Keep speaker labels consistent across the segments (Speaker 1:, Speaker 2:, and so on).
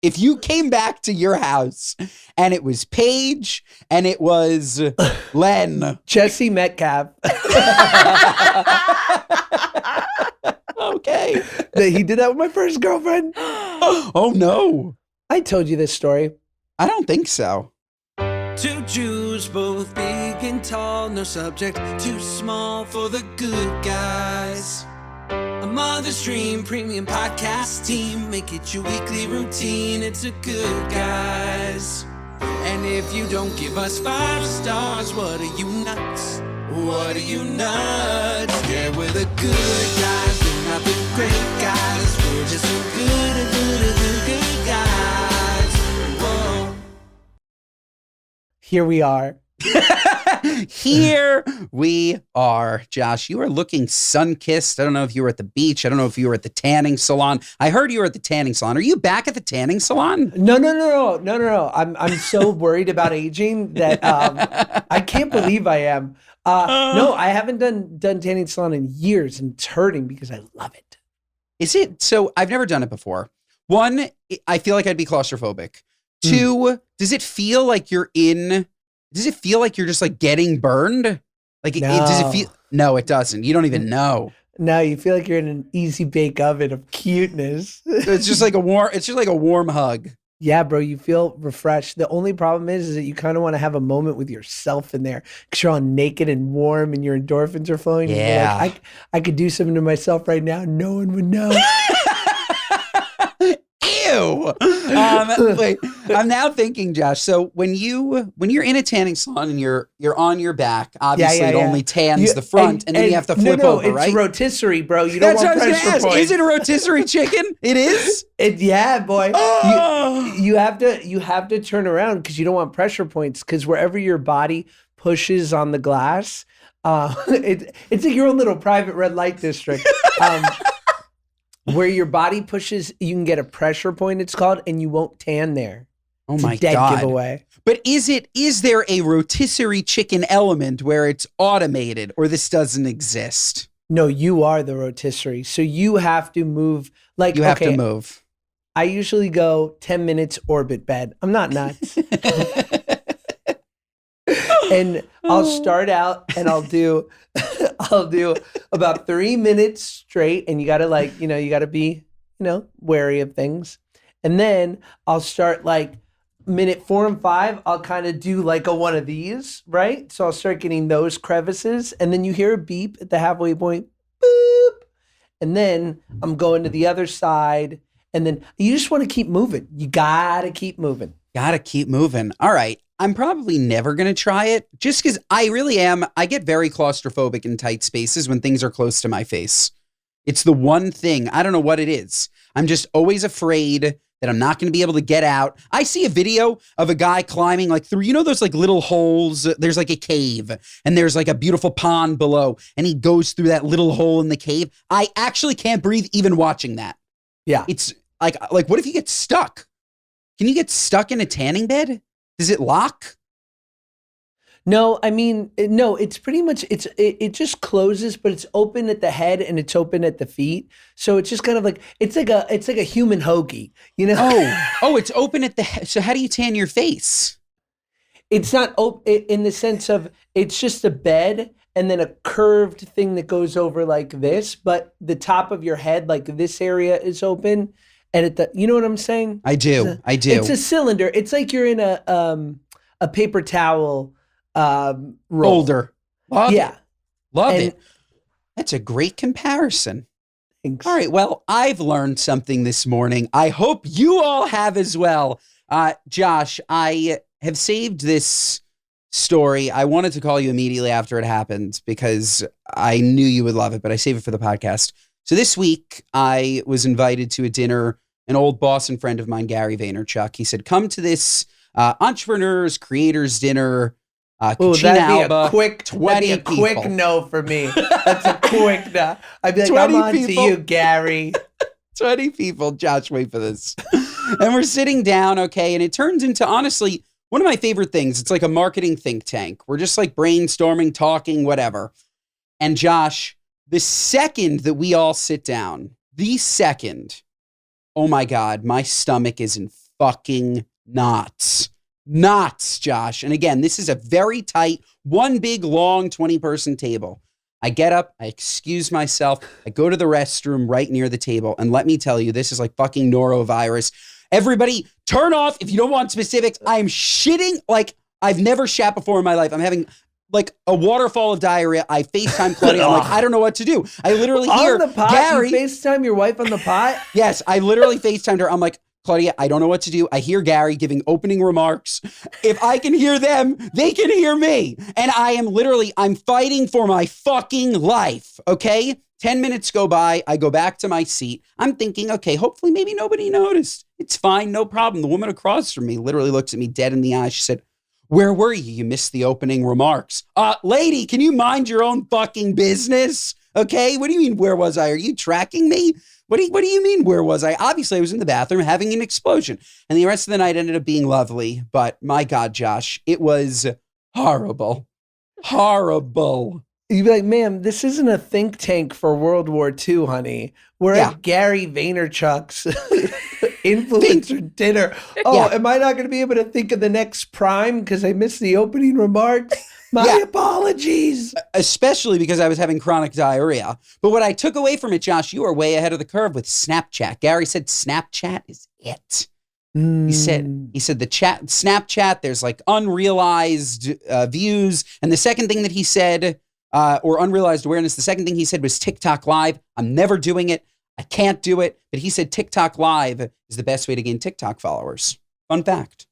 Speaker 1: if you came back to your house and it was Paige and it was Len.
Speaker 2: Jesse Metcalf.
Speaker 1: Okay.
Speaker 2: He did that with my first girlfriend.
Speaker 1: Oh, no.
Speaker 2: I told you this story.
Speaker 1: I don't think so.
Speaker 3: Two Jews, both big and tall, no subject too small for the good guys. A Mother's Dream premium podcast team, make it your weekly routine. It's a Good Guys. And if you don't give us 5 stars, what are you nuts? What are you nuts? Yeah, we're the good guys, we're not the great guys. We're just so good guys. Whoa.
Speaker 2: Here we are.
Speaker 1: Here we are. Josh, you are looking sun-kissed. I don't know if you were at the beach. I don't know if you were at the tanning salon. I heard you were at the tanning salon. Are you back at the tanning salon?
Speaker 2: No. I'm so worried about aging that I can't believe I am. No, I haven't done tanning salon in years, and it's hurting because I love it.
Speaker 1: Is it? So I've never done it before. One, I feel like I'd be claustrophobic. Two, does it feel like does it feel like you're just like getting burned? Like,
Speaker 2: No.
Speaker 1: Does it feel? No, it doesn't. You don't even know.
Speaker 2: No, you feel like you're in an easy bake oven of cuteness.
Speaker 1: It's just like a warm hug.
Speaker 2: Yeah, bro, you feel refreshed. The only problem is that you kind of want to have a moment with yourself in there because you're all naked and warm and your endorphins are flowing. And you're
Speaker 1: Yeah.
Speaker 2: like, I could do something to myself right now. No one would know.
Speaker 1: Ew. Wait, I'm now thinking, Josh. So when you're in a tanning salon and you're on your back, obviously it only tans the front, and then you have to flip over,
Speaker 2: it's
Speaker 1: right?
Speaker 2: rotisserie, bro. You don't
Speaker 1: That's
Speaker 2: want
Speaker 1: what I was
Speaker 2: pressure
Speaker 1: gonna ask.
Speaker 2: points.
Speaker 1: Is it a rotisserie chicken? It is.
Speaker 2: Yeah, boy.
Speaker 1: Oh.
Speaker 2: You have to turn around because you don't want pressure points because wherever your body pushes on the glass, it's like your own little private red light district. Where your body pushes, you can get a pressure point, it's called, and you won't tan there.
Speaker 1: Oh
Speaker 2: It's
Speaker 1: my
Speaker 2: a dead
Speaker 1: God.
Speaker 2: giveaway.
Speaker 1: But is there a rotisserie chicken element where it's automated, or this doesn't exist?
Speaker 2: No, you are the rotisserie. So you have to move. Like,
Speaker 1: You have
Speaker 2: okay,
Speaker 1: to move.
Speaker 2: I usually go 10 minutes orbit bed. I'm not nuts. And I'll start out and I'll do about 3 minutes straight. And you gotta be, wary of things. And then I'll start like minute 4 and 5, I'll kind of do like one of these, right? So I'll start getting those crevices. And then you hear a beep at the halfway point, boop. And then I'm going to the other side. And then you just want to keep moving. You gotta keep moving.
Speaker 1: Gotta keep moving. All right. I'm probably never going to try it just because I really am. I get very claustrophobic in tight spaces when things are close to my face. It's the one thing. I don't know what it is. I'm just always afraid that I'm not going to be able to get out. I see a video of a guy climbing like through, those like little holes. There's like a cave and there's like a beautiful pond below. And he goes through that little hole in the cave. I actually can't breathe even watching that.
Speaker 2: Yeah.
Speaker 1: It's like what if you get stuck? Can you get stuck in a tanning bed? Does it lock?
Speaker 2: No, I mean, no, it's pretty much, it just closes, but it's open at the head and it's open at the feet. So it's just kind of like, it's like a human hoagie,
Speaker 1: Oh, it's open at the head. So how do you tan your face?
Speaker 2: It's not in the sense of, it's just a bed and then a curved thing that goes over like this, but the top of your head, like this area is open. And you know what I'm saying?
Speaker 1: I do.
Speaker 2: It's a cylinder. It's like you're in a paper towel roll.
Speaker 1: Holder. Love
Speaker 2: Yeah.
Speaker 1: it. Love
Speaker 2: And-
Speaker 1: it. That's a great comparison.
Speaker 2: Thanks.
Speaker 1: All right. Well, I've learned something this morning. I hope you all have as well. Josh, I have saved this story. I wanted to call you immediately after it happened because I knew you would love it, but I saved it for the podcast. So this week, I was invited to a dinner. An old boss and friend of mine, Gary Vaynerchuk, he said, come to this entrepreneurs, creators dinner.
Speaker 2: Oh,
Speaker 1: Cucina Alba,
Speaker 2: that'd be a quick no for me. That's a quick no. I'd be like,
Speaker 1: 20
Speaker 2: I'm on
Speaker 1: people.
Speaker 2: to you, Gary.
Speaker 1: 20 people. Josh, wait for this. And we're sitting down, okay, and it turns into, honestly, one of my favorite things. It's like a marketing think tank. We're just like brainstorming, talking, whatever. And Josh, the second that we all sit down, oh my God, my stomach is in fucking knots. Knots, Josh. And again, this is a very tight, one big, long 20-person table. I get up, I excuse myself, I go to the restroom right near the table, and let me tell you, this is like fucking norovirus. Everybody, turn off if you don't want specifics. I am shitting like I've never shat before in my life. I'm having like a waterfall of diarrhea. I FaceTime Claudia. I'm like, I don't know what to do. I literally hear
Speaker 2: on the pot,
Speaker 1: Gary.
Speaker 2: You FaceTime your wife on the pot?
Speaker 1: Yes, I literally FaceTimed her. I'm like, Claudia, I don't know what to do. I hear Gary giving opening remarks. If I can hear them, they can hear me. And I'm fighting for my fucking life, okay? 10 minutes go by. I go back to my seat. I'm thinking, okay, hopefully maybe nobody noticed. It's fine, no problem. The woman across from me literally looks at me dead in the eye. She said, where were you? You missed the opening remarks. Lady, can you mind your own fucking business? Okay, what do you mean, where was I? Are you tracking me? What do you mean, where was I? Obviously, I was in the bathroom having an explosion. And the rest of the night ended up being lovely. But my God, Josh, it was horrible. Horrible.
Speaker 2: You'd be like, ma'am, this isn't a think tank for World War II, honey. We're at Gary Vaynerchuk's influencer dinner. Oh, am I not going to be able to think of the next prime because I missed the opening remarks? My apologies.
Speaker 1: Especially because I was having chronic diarrhea. But what I took away from it, Josh, you are way ahead of the curve with Snapchat. Gary said Snapchat is it. He said the Snapchat, there's like unrealized views. And the second thing that he said, or unrealized awareness, the second thing he said was TikTok Live. I'm never doing it. I can't do it. But he said TikTok Live is the best way to gain TikTok followers. Fun fact.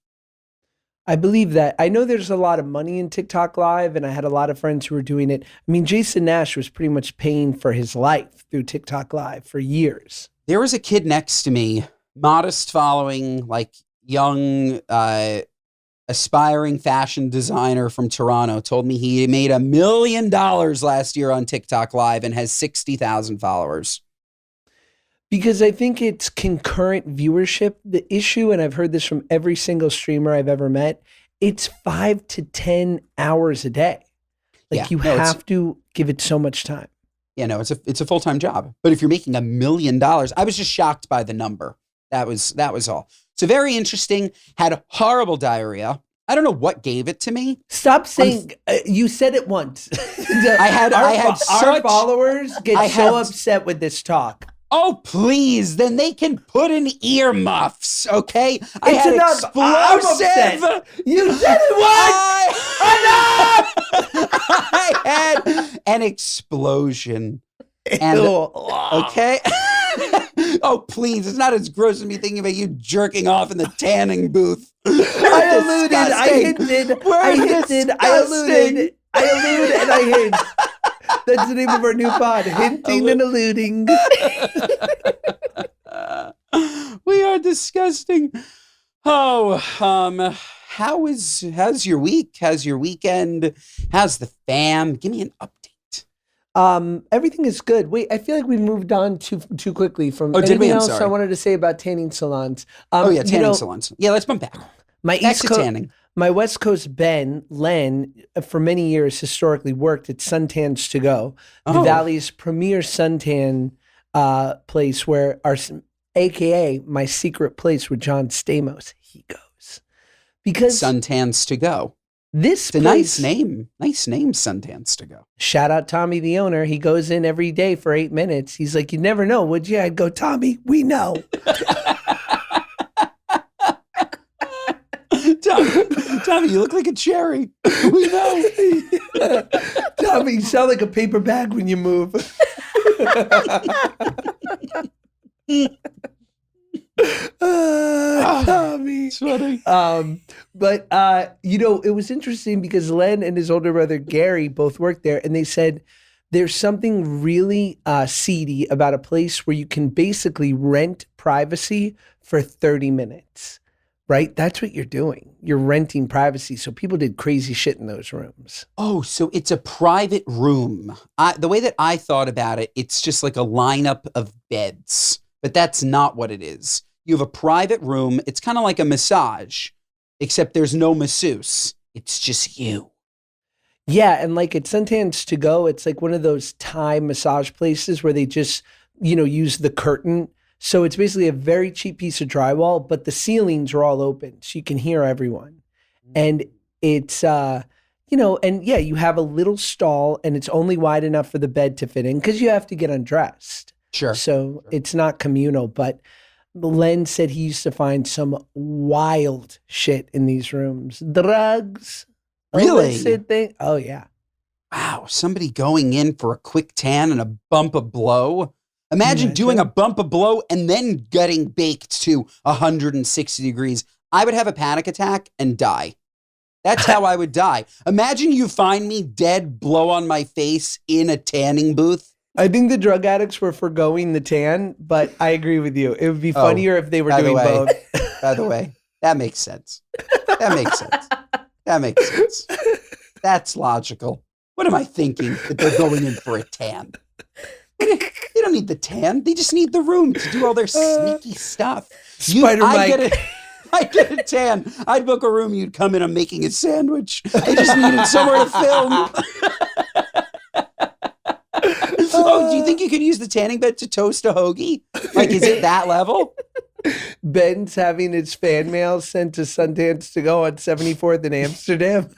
Speaker 2: I believe that. I know there's a lot of money in TikTok Live, and I had a lot of friends who were doing it. I mean, Jason Nash was pretty much paying for his life through TikTok Live for years.
Speaker 1: There was a kid next to me, modest following, like young, aspiring fashion designer from Toronto, told me he made $1 million last year on TikTok Live and has 60,000 followers.
Speaker 2: Because I think it's concurrent viewership. The issue, and I've heard this from every single streamer I've ever met, it's 5 to 10 hours a day. Like you have to give it so much time.
Speaker 1: Yeah, no, it's a full-time job. But if you're making $1 million, I was just shocked by the number. That was all. So very interesting. Had horrible diarrhea. I don't know what gave it to me.
Speaker 2: Stop saying you said it once.
Speaker 1: Our
Speaker 2: followers get so upset with this talk.
Speaker 1: Oh, please. Then they can put in earmuffs, okay? I had explosive.
Speaker 2: You said it once.
Speaker 1: I had an explosion. And, okay? Oh, please. It's not as gross as me thinking about you jerking off in the tanning booth.
Speaker 2: I alluded, I alluded, and I hint. That's the name of our new pod, hinting and alluding.
Speaker 1: We are disgusting. Oh, how's your week? How's your weekend? How's the fam? Give me an update.
Speaker 2: Everything is good. Wait, I feel like we moved on too quickly from
Speaker 1: anything
Speaker 2: else
Speaker 1: sorry.
Speaker 2: I wanted to say about tanning salons.
Speaker 1: Tanning salons. Yeah, let's bump back.
Speaker 2: Tanning. My West Coast Ben, Len, for many years historically worked at Suntans To Go, the Valley's premier suntan place where AKA my secret place with John Stamos, he goes. Because
Speaker 1: Suntans To Go.
Speaker 2: It's
Speaker 1: a nice name. Nice name, Suntans To Go.
Speaker 2: Shout out Tommy, the owner. He goes in every day for 8 minutes. He's like, you never know, would you? I'd go, Tommy, we know.
Speaker 1: Tommy, you look like a cherry. We know.
Speaker 2: Tommy, you sound like a paper bag when you move. Tommy.
Speaker 1: It's funny.
Speaker 2: But it was interesting because Len and his older brother Gary both worked there, and they said there's something really seedy about a place where you can basically rent privacy for 30 minutes. Right? That's what you're doing. You're renting privacy. So people did crazy shit in those rooms.
Speaker 1: Oh, so it's a private room. The way that I thought about it, it's just like a lineup of beds. But that's not what it is. You have a private room. It's kind of like a massage, except there's no masseuse. It's just you.
Speaker 2: Yeah, and like at Suntans To Go, it's like one of those Thai massage places where they just, use the curtain So it's basically a very cheap piece of drywall, but the ceilings are all open, so you can hear everyone. And it's, and yeah, you have a little stall, and it's only wide enough for the bed to fit in because you have to get undressed.
Speaker 1: Sure.
Speaker 2: So it's not communal, but Len said he used to find some wild shit in these rooms. Drugs.
Speaker 1: Really?
Speaker 2: Illicit thing. Oh, yeah.
Speaker 1: Wow. Somebody going in for a quick tan and a bump of blow. Imagine doing a bump of blow and then getting baked to 160 degrees. I would have a panic attack and die. That's how I would die. Imagine you find me dead, blow on my face in a tanning booth.
Speaker 2: I think the drug addicts were forgoing the tan, but I agree with you. It would be funnier if they were doing both.
Speaker 1: By the way, that makes sense. That makes sense. That makes sense. That's logical. What am I thinking that they're going in for a tan? They don't need the tan. They just need the room to do all their sneaky stuff. I get a tan. I'd book a room. You'd come in. I'm making a sandwich. I just needed somewhere to film. Oh, do you think you could use the tanning bed to toast a hoagie? Like, is it that level?
Speaker 2: Ben's having his fan mail sent to Sundance to go on 74th in Amsterdam.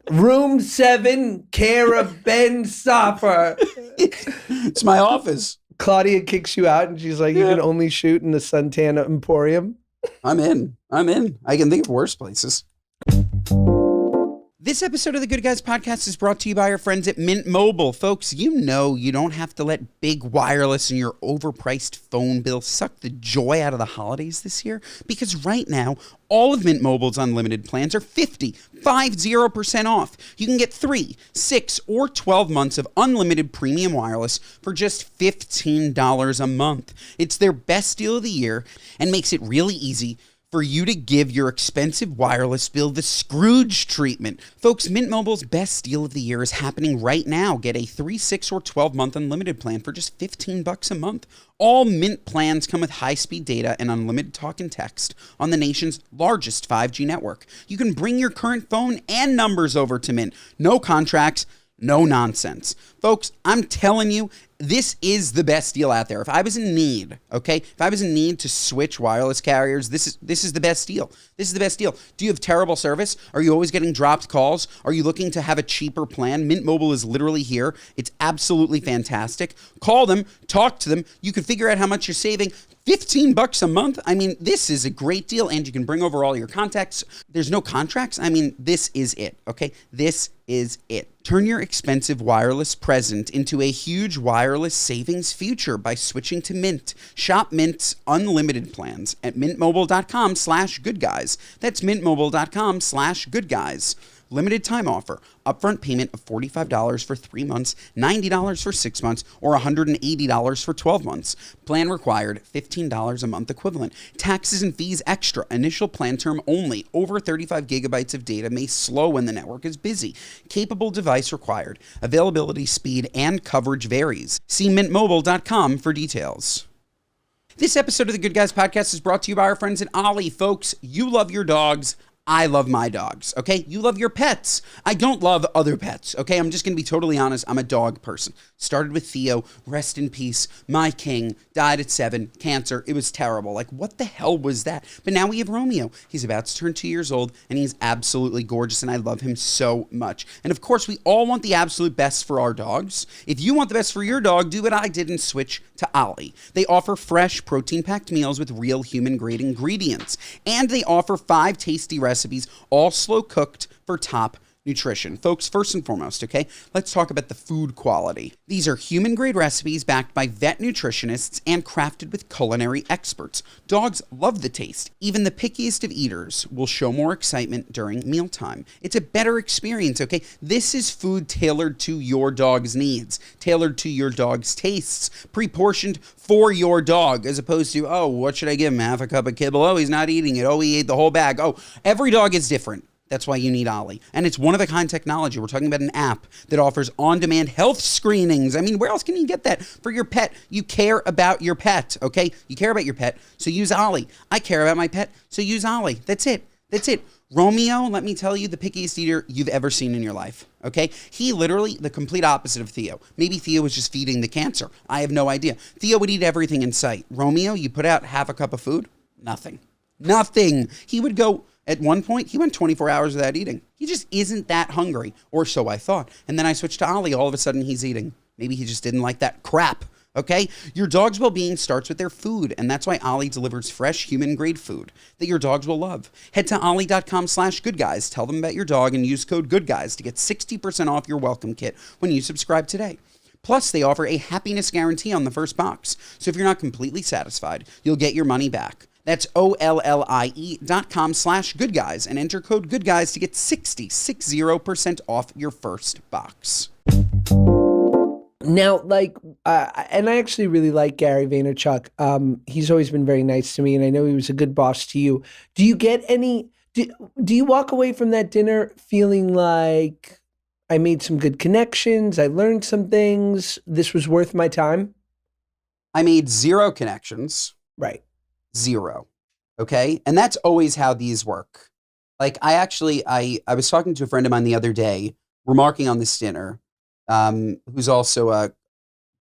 Speaker 2: Room 7, care of Ben Soffer.
Speaker 1: It's my office.
Speaker 2: Claudia kicks you out and she's like, you can only shoot in the Suntan Emporium.
Speaker 1: I'm in. I can think of worse places. This episode of the Good Guys Podcast is brought to you by our friends at Mint Mobile. Folks, you know you don't have to let big wireless and your overpriced phone bill suck the joy out of the holidays this year, because right now, all of Mint Mobile's unlimited plans are 50% off. You can get 3, 6, or 12 months of unlimited premium wireless for just $15 a month. It's their best deal of the year and makes it really easy for you to give your expensive wireless bill the Scrooge treatment. Folks, Mint Mobile's best deal of the year is happening right now. Get a 3, 6, or 12-month unlimited plan for just $15 a month. All Mint plans come with high-speed data and unlimited talk and text on the nation's largest 5G network. You can bring your current phone and numbers over to Mint. No contracts, no nonsense. Folks, I'm telling you, this is the best deal out there. If I was in need, to switch wireless carriers, this is the best deal. This is the best deal. Do you have terrible service? Are you always getting dropped calls? Are you looking to have a cheaper plan? Mint Mobile is literally here. It's absolutely fantastic. Call them, talk to them. You can figure out how much you're saving. $15 a month? I mean, this is a great deal, and you can bring over all your contacts. There's no contracts. I mean, this is it, okay? This is it. Turn your expensive wireless present into a huge wireless savings future by switching to Mint. Shop Mint's unlimited plans at mintmobile.com/goodguys. That's mintmobile.com/goodguys. Limited time offer. Upfront payment of $45 for 3 months, $90 for 6 months, or $180 for 12 months. Plan required, $15 a month equivalent. Taxes and fees extra. Initial plan term only. Over 35 gigabytes of data may slow when the network is busy. Capable device required. Availability, speed, and coverage varies. See mintmobile.com for details. This episode of the Good Guys Podcast is brought to you by our friends at Ollie. Folks, you love your dogs. I love my dogs, okay? You love your pets. I don't love other pets, okay? I'm just going to be totally honest. I'm a dog person. Started with Theo, rest in peace, my king, died at 7, cancer. It was terrible. Like, what the hell was that? But now we have Romeo. He's about to turn 2 years old, and he's absolutely gorgeous, and I love him so much. And of course, we all want the absolute best for our dogs. If you want the best for your dog, do what I did and switch to Ollie. They offer fresh, protein-packed meals with real human-grade ingredients, and they offer 5 tasty recipes, all slow-cooked for top nutrition. Folks, first and foremost, okay, let's talk about the food quality. These are human-grade recipes backed by vet nutritionists and crafted with culinary experts. Dogs love the taste. Even the pickiest of eaters will show more excitement during mealtime. It's a better experience, okay? This is food tailored to your dog's needs, tailored to your dog's tastes, pre-portioned for your dog, as opposed to, oh, what should I give him? Half a cup of kibble? Oh, he's not eating it. Oh, he ate the whole bag. Oh, every dog is different. That's why you need Ollie. And it's one-of-a-kind technology. We're talking about an app that offers on-demand health screenings. I mean, where else can you get that? For your pet. You care about your pet, okay? You care about your pet, so use Ollie. I care about my pet, so use Ollie. That's it. That's it. Romeo, let me tell you, the pickiest eater you've ever seen in your life. Okay? He literally, the complete opposite of Theo. Maybe Theo was just feeding the cancer. I have no idea. Theo would eat everything in sight. Romeo, you put out half a cup of food, nothing. Nothing. He would go, at one point, he went 24 hours without eating. He just isn't that hungry, or so I thought. And then I switched to Ollie. All of a sudden, he's eating. Maybe he just didn't like that crap. Okay? Your dog's well-being starts with their food, and that's why Ollie delivers fresh, human-grade food that your dogs will love. Head to ollie.com/goodguys. Tell them about your dog and use code GOODGUYS to get 60% off your welcome kit when you subscribe today. Plus, they offer a happiness guarantee on the first box. So if you're not completely satisfied, you'll get your money back. That's OLLIE.com/goodguys and enter code GOODGUYS to get 60% off your first box.
Speaker 2: Now, and I actually really like Gary Vaynerchuk. He's always been very nice to me, and I know he was a good boss to you. Do you get any? Do you walk away from that dinner feeling like I made some good connections, I learned some things, this was worth my time?
Speaker 1: I made 0 connections.
Speaker 2: Right.
Speaker 1: 0. Okay, and that's always how these work. Like I was talking to a friend of mine the other day, remarking on this dinner. Who's also a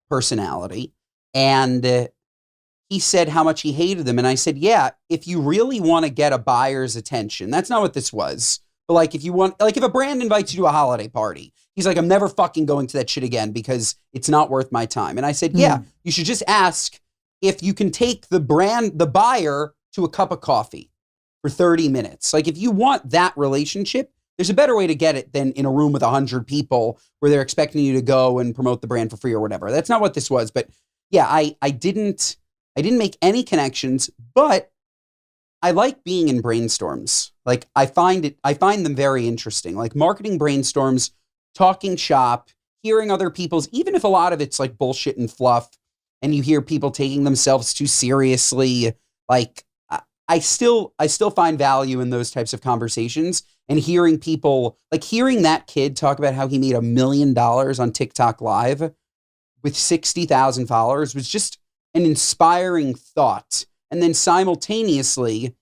Speaker 1: personality, and he said how much he hated them, and I said, yeah, if you really want to get a buyer's attention, that's not what this was, but like if a brand invites you to a holiday party, he's like, I'm never fucking going to that shit again because it's not worth my time. And I said, yeah, you should just ask if you can take the buyer to a cup of coffee for 30 minutes. Like if you want that relationship, there's a better way to get it than in a room with 100 people where they're expecting you to go and promote the brand for free or whatever. That's not what this was. But yeah, I didn't make any connections, but I like being in brainstorms. Like I find them very interesting. Like marketing brainstorms, talking shop, hearing other people's, even if a lot of it's like bullshit and fluff, and you hear people taking themselves too seriously, like I still find value in those types of conversations. And hearing people, like hearing that kid talk about how he made $1 million on TikTok Live with 60,000 followers was just an inspiring thought. And then simultaneously,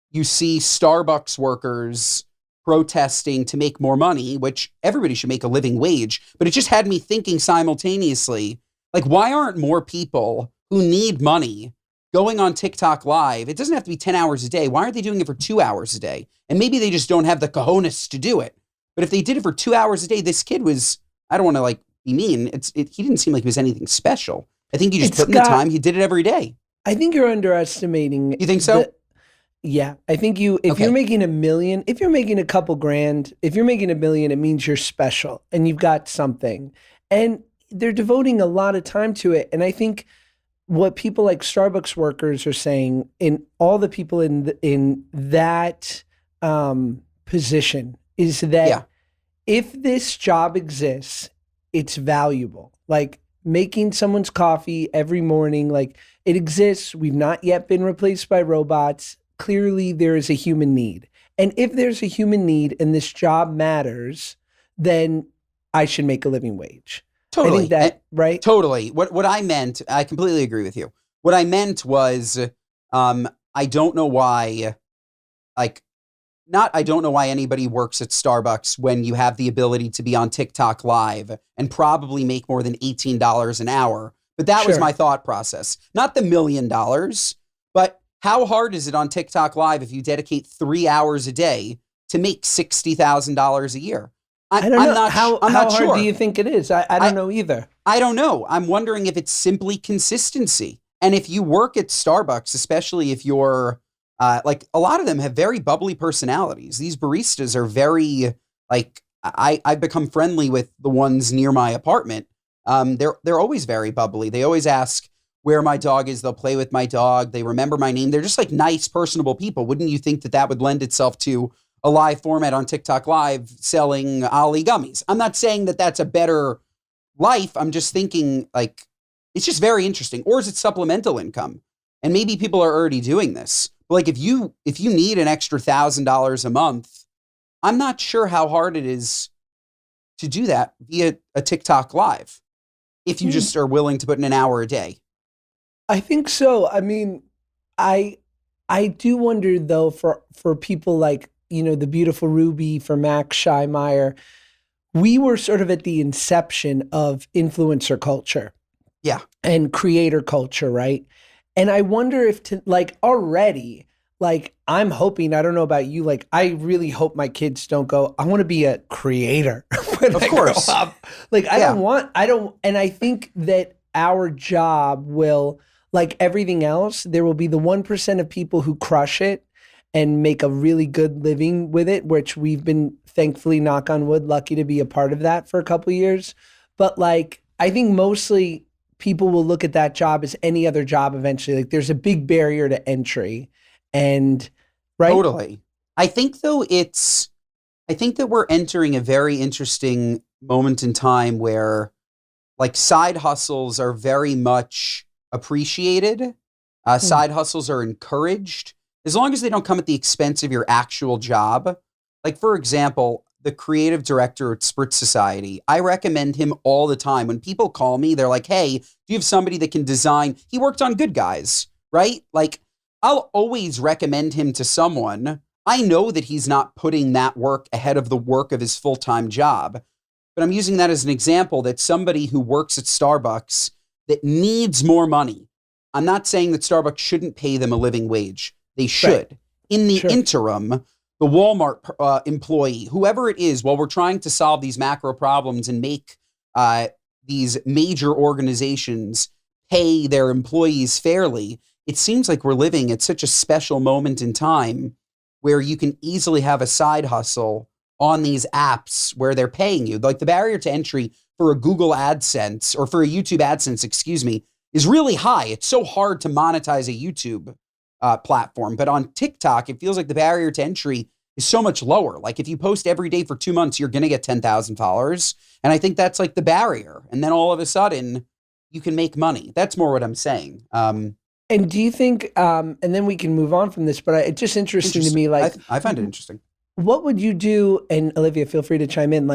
Speaker 1: you see Starbucks workers protesting to make more money, which everybody should make a living wage. But it just had me thinking simultaneously, like, why aren't more people who need money going on TikTok Live? It doesn't have to be 10 hours a day. Why aren't they doing it for 2 hours a day? And maybe they just don't have the cojones to do it. But if they did it for 2 hours a day, this kid was, I don't want to like be mean. He didn't seem like he was anything special. I think he just put in the time. He did it every day.
Speaker 2: I think you're underestimating.
Speaker 1: You think so?
Speaker 2: Yeah. I think if you're making $1 million, if you're making a couple grand, if you're making $1 million, it means you're special and you've got something. And they're devoting a lot of time to it. And I think what people like Starbucks workers are saying, in all the people in that position, is that if this job exists, it's valuable. Like making someone's coffee every morning, like it exists. We've not yet been replaced by robots. Clearly, there is a human need. And if there's a human need and this job matters, then I should make a living wage.
Speaker 1: Totally.
Speaker 2: I think that, right?
Speaker 1: Totally. What I meant, I completely agree with you. What I meant was, I don't know why, I don't know why anybody works at Starbucks when you have the ability to be on TikTok Live and probably make more than $18 an hour. But that was my thought process. Not the $1 million, but how hard is it on TikTok Live if you dedicate 3 hours a day to make $60,000 a year?
Speaker 2: I don't know. How hard
Speaker 1: sure.
Speaker 2: do you think it is? I don't know either.
Speaker 1: I don't know. I'm wondering if it's simply consistency. And if you work at Starbucks, especially if you're like a lot of them have very bubbly personalities. These baristas are very like I've become friendly with the ones near my apartment. They're always very bubbly. They always ask where my dog is. They'll play with my dog. They remember my name. They're just like nice, personable people. Wouldn't you think that would lend itself to a live format on TikTok Live selling Ollie gummies? I'm not saying that that's a better life. I'm just thinking like, it's just very interesting. Or is it supplemental income? And maybe people are already doing this. But like if you need an extra $1,000 a month, I'm not sure how hard it is to do that via a TikTok Live. If you just are willing to put in an hour a day.
Speaker 2: I think so. I mean, I do wonder though for people like the beautiful Ruby for Max Scheimeyer, we were sort of at the inception of influencer culture.
Speaker 1: Yeah.
Speaker 2: And creator culture, right? And I wonder if already, I'm hoping, I don't know about you, I really hope my kids don't go, I want to be a creator when
Speaker 1: Of
Speaker 2: I
Speaker 1: course.
Speaker 2: grow up. And I think that our job will, like everything else, there will be the 1% of people who crush it and make a really good living with it, which we've been, thankfully, knock on wood, lucky to be a part of that for a couple of years. But I think mostly people will look at that job as any other job eventually. There's a big barrier to entry. And right?
Speaker 1: Totally. I think that we're entering a very interesting moment in time where side hustles are very much appreciated. Side hustles are encouraged as long as they don't come at the expense of your actual job. For example, the creative director at Spritz Society, I recommend him all the time. When people call me, they're like, hey, do you have somebody that can design? He worked on Good Guys, right? I'll always recommend him to someone. I know that he's not putting that work ahead of the work of his full-time job, but I'm using that as an example that somebody who works at Starbucks that needs more money. I'm not saying that Starbucks shouldn't pay them a living wage. They should. Right. In the interim, the Walmart employee, whoever it is, while we're trying to solve these macro problems and make these major organizations pay their employees fairly, it seems like we're living at such a special moment in time where you can easily have a side hustle on these apps where they're paying you. The barrier to entry for a Google AdSense or for a YouTube AdSense, is really high. It's so hard to monetize a YouTube platform. But on TikTok, it feels like the barrier to entry is so much lower. If you post every day for 2 months, you're going to get 10,000 followers. And I think that's the barrier. And then all of a sudden you can make money. That's more what I'm saying.
Speaker 2: And do you think, and then we can move on from this, but it's just interesting to me,
Speaker 1: I find it interesting.
Speaker 2: What would you do? And Olivia, feel free to chime in.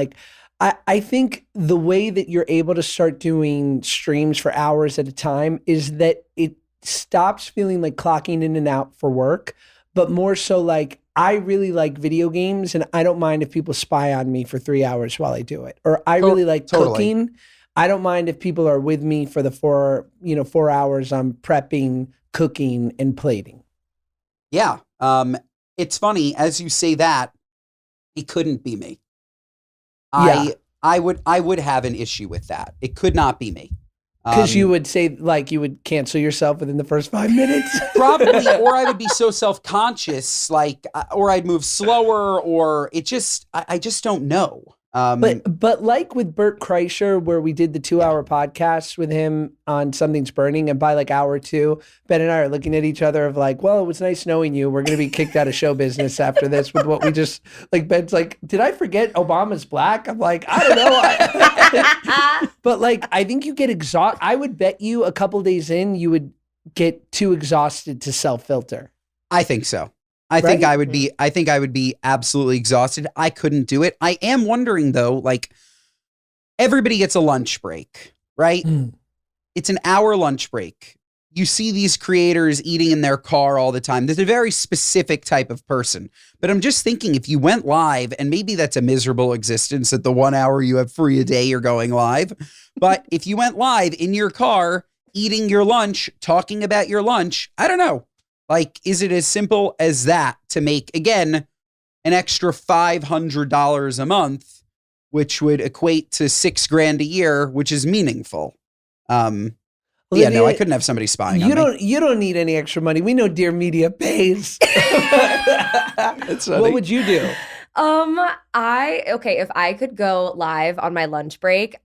Speaker 2: I think the way that you're able to start doing streams for hours at a time is that it stops feeling like clocking in and out for work, but more so I really like video games and I don't mind if people spy on me for 3 hours while I do it. Or I really like cooking. I don't mind if people are with me for the 4 hours I'm prepping, cooking, and plating.
Speaker 1: Yeah. It's funny, as you say that, it couldn't be me. I would have an issue with that. It could not be me.
Speaker 2: Because you would say you would cancel yourself within the first 5 minutes?
Speaker 1: Probably, or I would be so self-conscious, or I'd move slower, or I just don't know.
Speaker 2: But with Bert Kreischer, where we did the 2-hour podcast with him on Something's Burning, and by hour 2, Ben and I are looking at each other of well, it was nice knowing you. We're going to be kicked out of show business after this with what we just, Ben's did I forget Obama's black? I'm I don't know. But I think you get exhausted. I would bet you a couple days in, you would get too exhausted to self-filter.
Speaker 1: I think so. I think I would be absolutely exhausted. I couldn't do it. I am wondering though, everybody gets a lunch break, right? It's an hour lunch break. You see these creators eating in their car all the time. There's a very specific type of person. But I'm just thinking if you went live, and maybe that's a miserable existence at the 1 hour you have free a day, you're going live. But if you went live in your car, eating your lunch, talking about your lunch, I don't know. Is it as simple as that to make, again, an extra $500 a month, which would equate to $6,000 a year, which is meaningful? Olivia, no, I couldn't have somebody spying on me.
Speaker 2: You don't need any extra money. We know Dear Media pays. What would you do?
Speaker 4: If I could go live on my lunch break,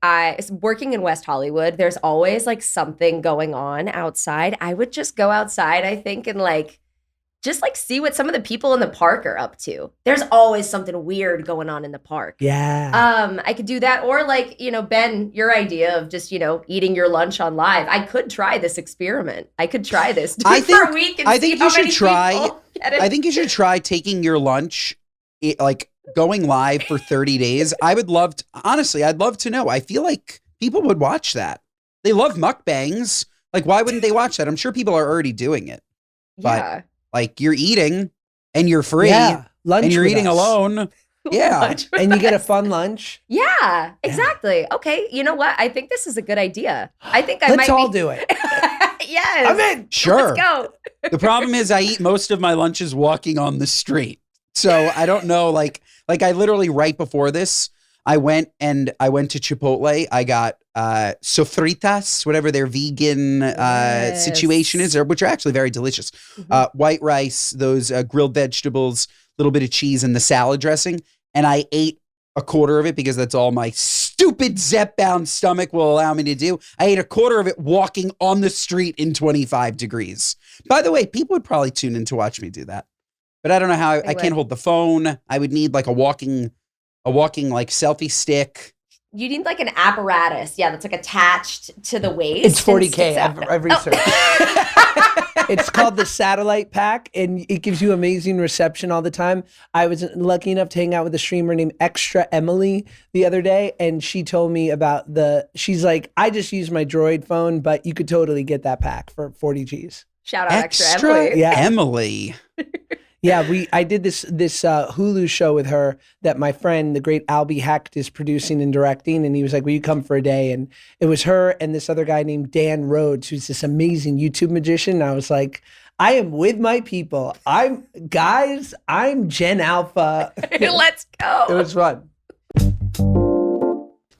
Speaker 4: working in West Hollywood, there's always something going on outside. I would just go outside, I think, and just see what some of the people in the park are up to. There's always something weird going on in the park.
Speaker 2: Yeah.
Speaker 4: I could do that. Or Ben, your idea of just, eating your lunch on live. I could try this experiment. I could try this for a week and see how many people get it.
Speaker 1: I think you should try taking your lunch, going live for 30 days. Honestly, I'd love to know. I feel like people would watch that. They love mukbangs. Why wouldn't they watch that? I'm sure people are already doing it.
Speaker 4: Yeah.
Speaker 1: But you're eating and you're free.
Speaker 2: Yeah. lunch
Speaker 1: and you're
Speaker 2: with
Speaker 1: eating
Speaker 2: us.
Speaker 1: alone. Yeah.
Speaker 4: Lunch with
Speaker 2: And you get a
Speaker 4: us.
Speaker 2: fun lunch.
Speaker 4: Yeah, exactly. Okay, you know what? I think this is a good idea. I think I
Speaker 2: Let's
Speaker 4: might
Speaker 2: all
Speaker 4: be.
Speaker 2: do it.
Speaker 4: Yes.
Speaker 2: I'm in.
Speaker 1: Sure.
Speaker 4: Let's go.
Speaker 1: The problem is I eat most of my lunches walking on the street. So I don't know, like I literally right before this, I went to Chipotle. I got sofritas, whatever their vegan
Speaker 4: Yes.
Speaker 1: situation is, which are actually very delicious.
Speaker 4: Mhm.
Speaker 1: White rice, those grilled vegetables, a little bit of cheese, and the salad dressing. And I ate a quarter of it because that's all my stupid Zep-bound stomach will allow me to do. I ate a quarter of it walking on the street in 25 degrees. By the way, people would probably tune in to watch me do that. But I don't know how I can't
Speaker 4: would.
Speaker 1: hold the phone. I would need like a walking like selfie stick.
Speaker 4: You need like an apparatus, yeah, that's like attached to the waist.
Speaker 2: It's
Speaker 4: and
Speaker 2: 40K.
Speaker 4: sticks out.
Speaker 2: I've researched.
Speaker 4: Oh.
Speaker 2: It's called the satellite pack, and it gives you amazing reception all the time. I was lucky enough to hang out with a streamer named Extra Emily the other day, and she told me about she's like, I just use my Droid phone, but you could totally get that pack for 40 G's.
Speaker 4: Shout out extra Emily.
Speaker 2: Yeah.
Speaker 1: Emily.
Speaker 2: Yeah, I did this Hulu show with her that my friend, the great Albie Hecht, is producing and directing, and he was like, "Will you come for a day?" And it was her and this other guy named Dan Rhodes, who's this amazing YouTube magician. And I was like, "I am with my people. I'm Gen Alpha."
Speaker 4: Let's go.
Speaker 2: It was fun.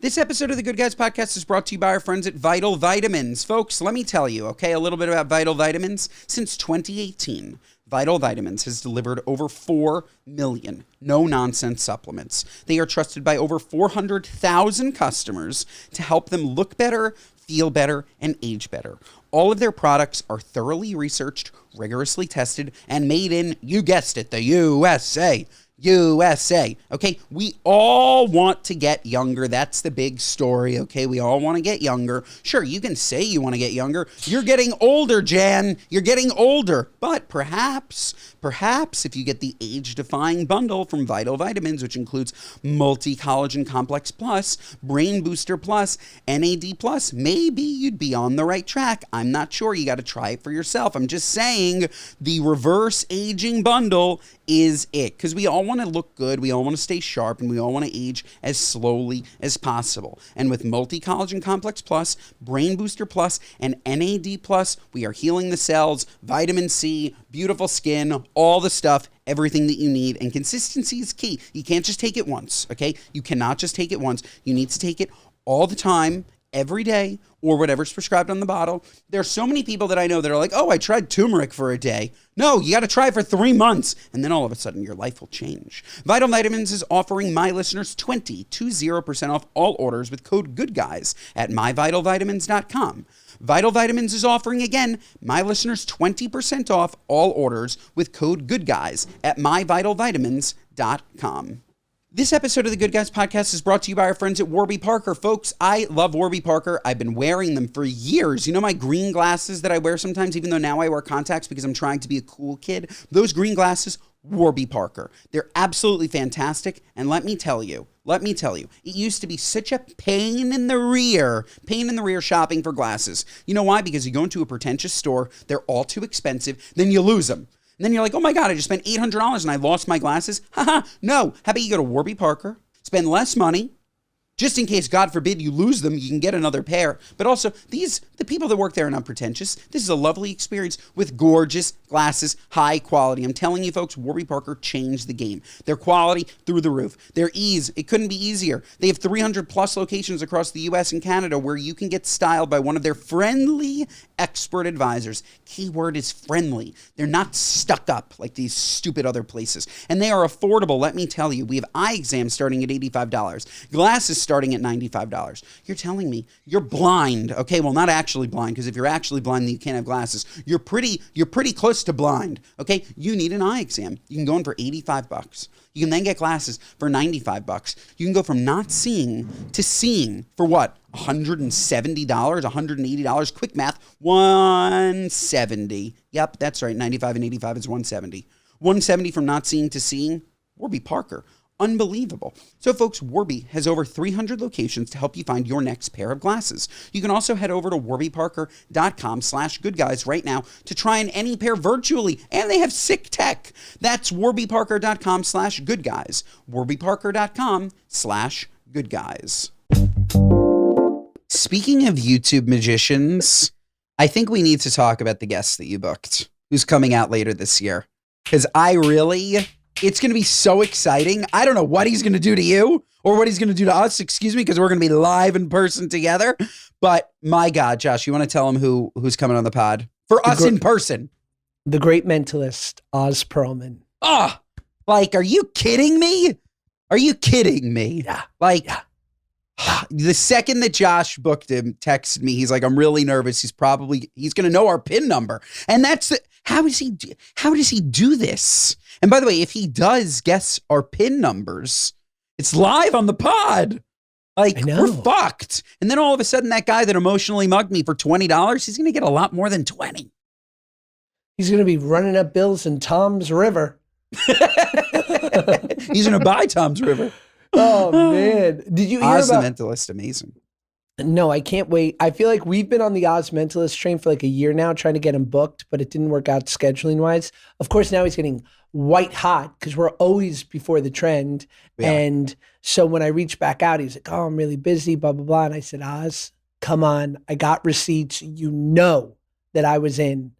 Speaker 1: This episode of the Good Guys Podcast is brought to you by our friends at Vital Vitamins. Folks, let me tell you, okay, a little bit about Vital Vitamins. Since 2018, Vital Vitamins has delivered over 4 million no-nonsense supplements. They are trusted by over 400,000 customers to help them look better, feel better, and age better. All of their products are thoroughly researched, rigorously tested, and made in, you guessed it, the USA. USA. Okay, we all want to get younger. That's the big story. Okay, we all want to get younger. Sure, you can say you want to get younger. You're getting older, Jan. You're getting older. But perhaps if you get the age-defying bundle from Vital Vitamins, which includes multi-collagen complex plus, brain booster plus, NAD plus, maybe you'd be on the right track. I'm not sure. You got to try it for yourself. I'm just saying the reverse aging bundle is it, because we all want to look good, we all want to stay sharp, and we all want to age as slowly as possible. And with multi-collagen complex plus, brain booster plus, and NAD plus, we are healing the cells, vitamin C, beautiful skin, all the stuff, everything that you need. And consistency is key. You can't just take it once, okay? You cannot just take it once. You need to take it all the time, every day, or whatever's prescribed on the bottle. There are so many people that I know that are like, oh, I tried turmeric for a day. No, you got to try it for 3 months, and then all of a sudden your life will change. Vital Vitamins is offering my listeners 20% off all orders with code GOODGUYS at myvitalvitamins.com. Vital Vitamins is offering, again, my listeners 20% off all orders with code GOODGUYS at myvitalvitamins.com. This episode of the Good Guys Podcast is brought to you by our friends at Warby Parker. Folks, I love Warby Parker. I've been wearing them for years. You know my green glasses that I wear sometimes, even though now I wear contacts because I'm trying to be a cool kid? Those green glasses, Warby Parker. They're absolutely fantastic. And let me tell you, it used to be such a pain in the rear shopping for glasses. You know why? Because you go into a pretentious store, they're all too expensive, then you lose them. And then you're like, oh my God, I just spent $800 and I lost my glasses. Haha, no. How about you go to Warby Parker, spend less money, just in case, God forbid, you lose them, you can get another pair. But also, the people that work there are not pretentious. This is a lovely experience with gorgeous glasses, high quality. I'm telling you, folks, Warby Parker changed the game. Their quality through the roof. Their ease, it couldn't be easier. They have 300 plus locations across the US and Canada where you can get styled by one of their friendly expert advisors. Keyword is friendly. They're not stuck up like these stupid other places. And they are affordable, let me tell you. We have eye exams starting at $85. Glasses starting at $95. You're telling me you're blind. Okay, well, not actually blind, because if you're actually blind, then you can't have glasses. You're pretty close to blind. Okay, you need an eye exam. You can go in for $85. You can then get glasses for $95. You can go from not seeing to seeing for what? $170, $180. Quick math, $170. Yep, that's right. 95 and 85 is $170. $170 from not seeing to seeing. Warby Parker. unbelievable. So folks, Warby has over 300 locations to help you find your next pair of glasses. You can also head over to warbyparker.com/goodguys right now to try on any pair virtually, and they have sick tech. That's warbyparker.com/goodguys. warbyparker.com/goodguys. Speaking of YouTube magicians, I think we need to talk about the guest that you booked, who's coming out later this year. Because it's going to be so exciting. I don't know what he's going to do to you or what he's going to do to us, because we're going to be live in person together. But my God, Josh, you want to tell him who's coming on the pod? For us in person.
Speaker 2: The great mentalist, Oz Perlman.
Speaker 1: Are you kidding me? Are you kidding me?
Speaker 2: Yeah.
Speaker 1: The second that Josh booked him, texted me, he's like, I'm really nervous. He's going to know our PIN number. And how does he do this? And by the way, if he does guess our PIN numbers, it's live on the pod. We're fucked. And then all of a sudden, that guy that emotionally mugged me for $20, he's going to get a lot more than 20.
Speaker 2: He's going to be running up bills in Tom's River.
Speaker 1: He's going to buy Tom's River.
Speaker 2: Oh, man. Did you hear
Speaker 1: Oz
Speaker 2: about...
Speaker 1: the Mentalist, amazing.
Speaker 2: No, I can't wait. I feel like we've been on the Oz Mentalist train for like a year now, trying to get him booked, but it didn't work out scheduling wise. Of course, now he's getting white hot because we're always before the trend. Yeah. And so when I reached back out, he's like, oh, I'm really busy, blah, blah, blah. And I said, Oz, come on. I got receipts. You know that I was in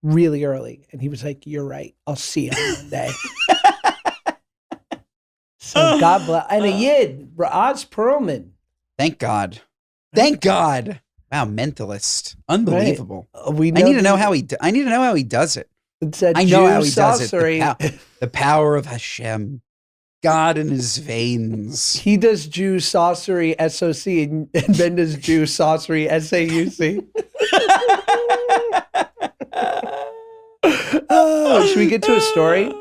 Speaker 2: really early. And he was like, you're right. I'll see you on Monday. So God bless. And a Yid, Oz Perlman.
Speaker 1: Thank God. Thank God. Wow, mentalist. Unbelievable.
Speaker 2: Right.
Speaker 1: I need to know how he does it. I know how he does it. The power of Hashem. God in his veins.
Speaker 2: He does Jew sorcery SOC and Ben does Jew sorcery SAUC. Should we get to a story?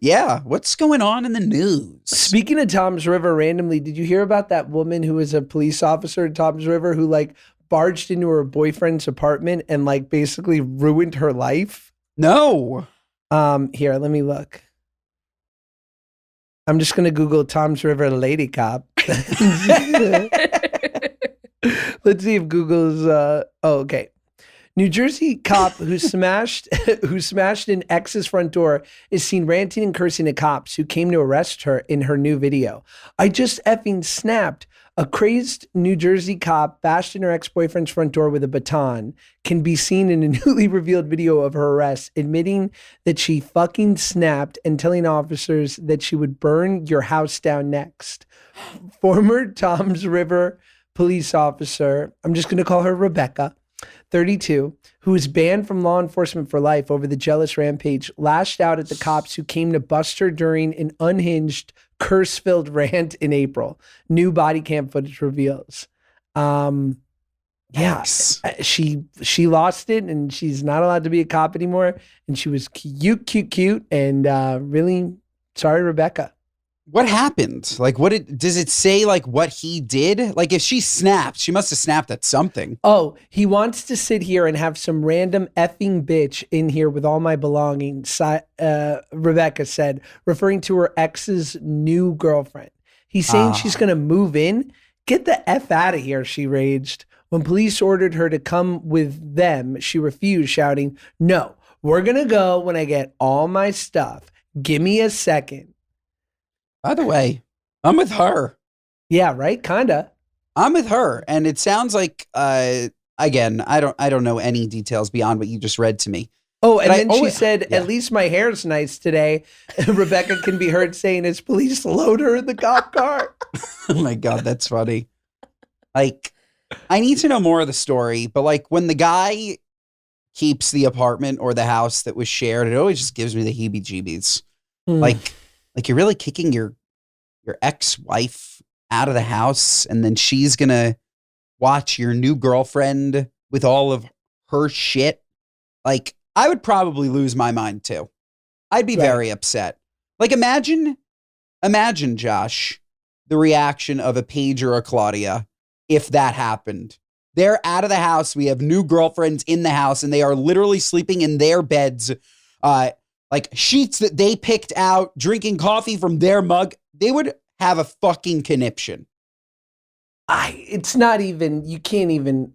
Speaker 1: Yeah. What's going on in the news?
Speaker 2: Speaking of Tom's River, randomly, did you hear about that woman who was a police officer at Tom's River who barged into her boyfriend's apartment and basically ruined her life?
Speaker 1: No.
Speaker 2: Here, let me look. I'm just going to Google Tom's River lady cop. Let's see if Google's, okay. New Jersey cop who smashed an ex's front door is seen ranting and cursing at cops who came to arrest her in her new video. I just effing snapped. A crazed New Jersey cop bashed in her ex-boyfriend's front door with a baton can be seen in a newly revealed video of her arrest, admitting that she fucking snapped and telling officers that she would burn your house down next. Former Tom's River police officer, I'm just going to call her Rebecca, 32, who was banned from law enforcement for life over the jealous rampage, lashed out at the cops who came to bust her during an unhinged, curse-filled rant in April. New body cam footage reveals. She lost it, and she's not allowed to be a cop anymore. And she was cute, and really sorry, Rebecca.
Speaker 1: What happened? Does it say what he did? If she snapped, she must have snapped at something.
Speaker 2: Oh, he wants to sit here and have some random effing bitch in here with all my belongings, Rebecca said, referring to her ex's new girlfriend. He's saying she's going to move in. Get the F out of here, she raged. When police ordered her to come with them, she refused, shouting, no, we're going to go when I get all my stuff. Give me a second.
Speaker 1: By the way, I'm with her.
Speaker 2: Yeah, right? Kinda.
Speaker 1: I'm with her. And it sounds like, again, I don't know any details beyond what you just read to me.
Speaker 2: Oh, and then she said, at least my hair's nice today. Rebecca can be heard saying as police load her in the cop car.
Speaker 1: Oh my God, that's funny. I need to know more of the story, but when the guy keeps the apartment or the house that was shared, it always just gives me the heebie-jeebies. You're really kicking your ex-wife out of the house, and then she's going to watch your new girlfriend with all of her shit. I would probably lose my mind too. I'd be very upset. Imagine, Josh, the reaction of a Paige or a Claudia if that happened. They're out of the house. We have new girlfriends in the house, and they are literally sleeping in their beds, sheets that they picked out, drinking coffee from their mug. They would have a fucking conniption.
Speaker 2: It's not even, you can't even,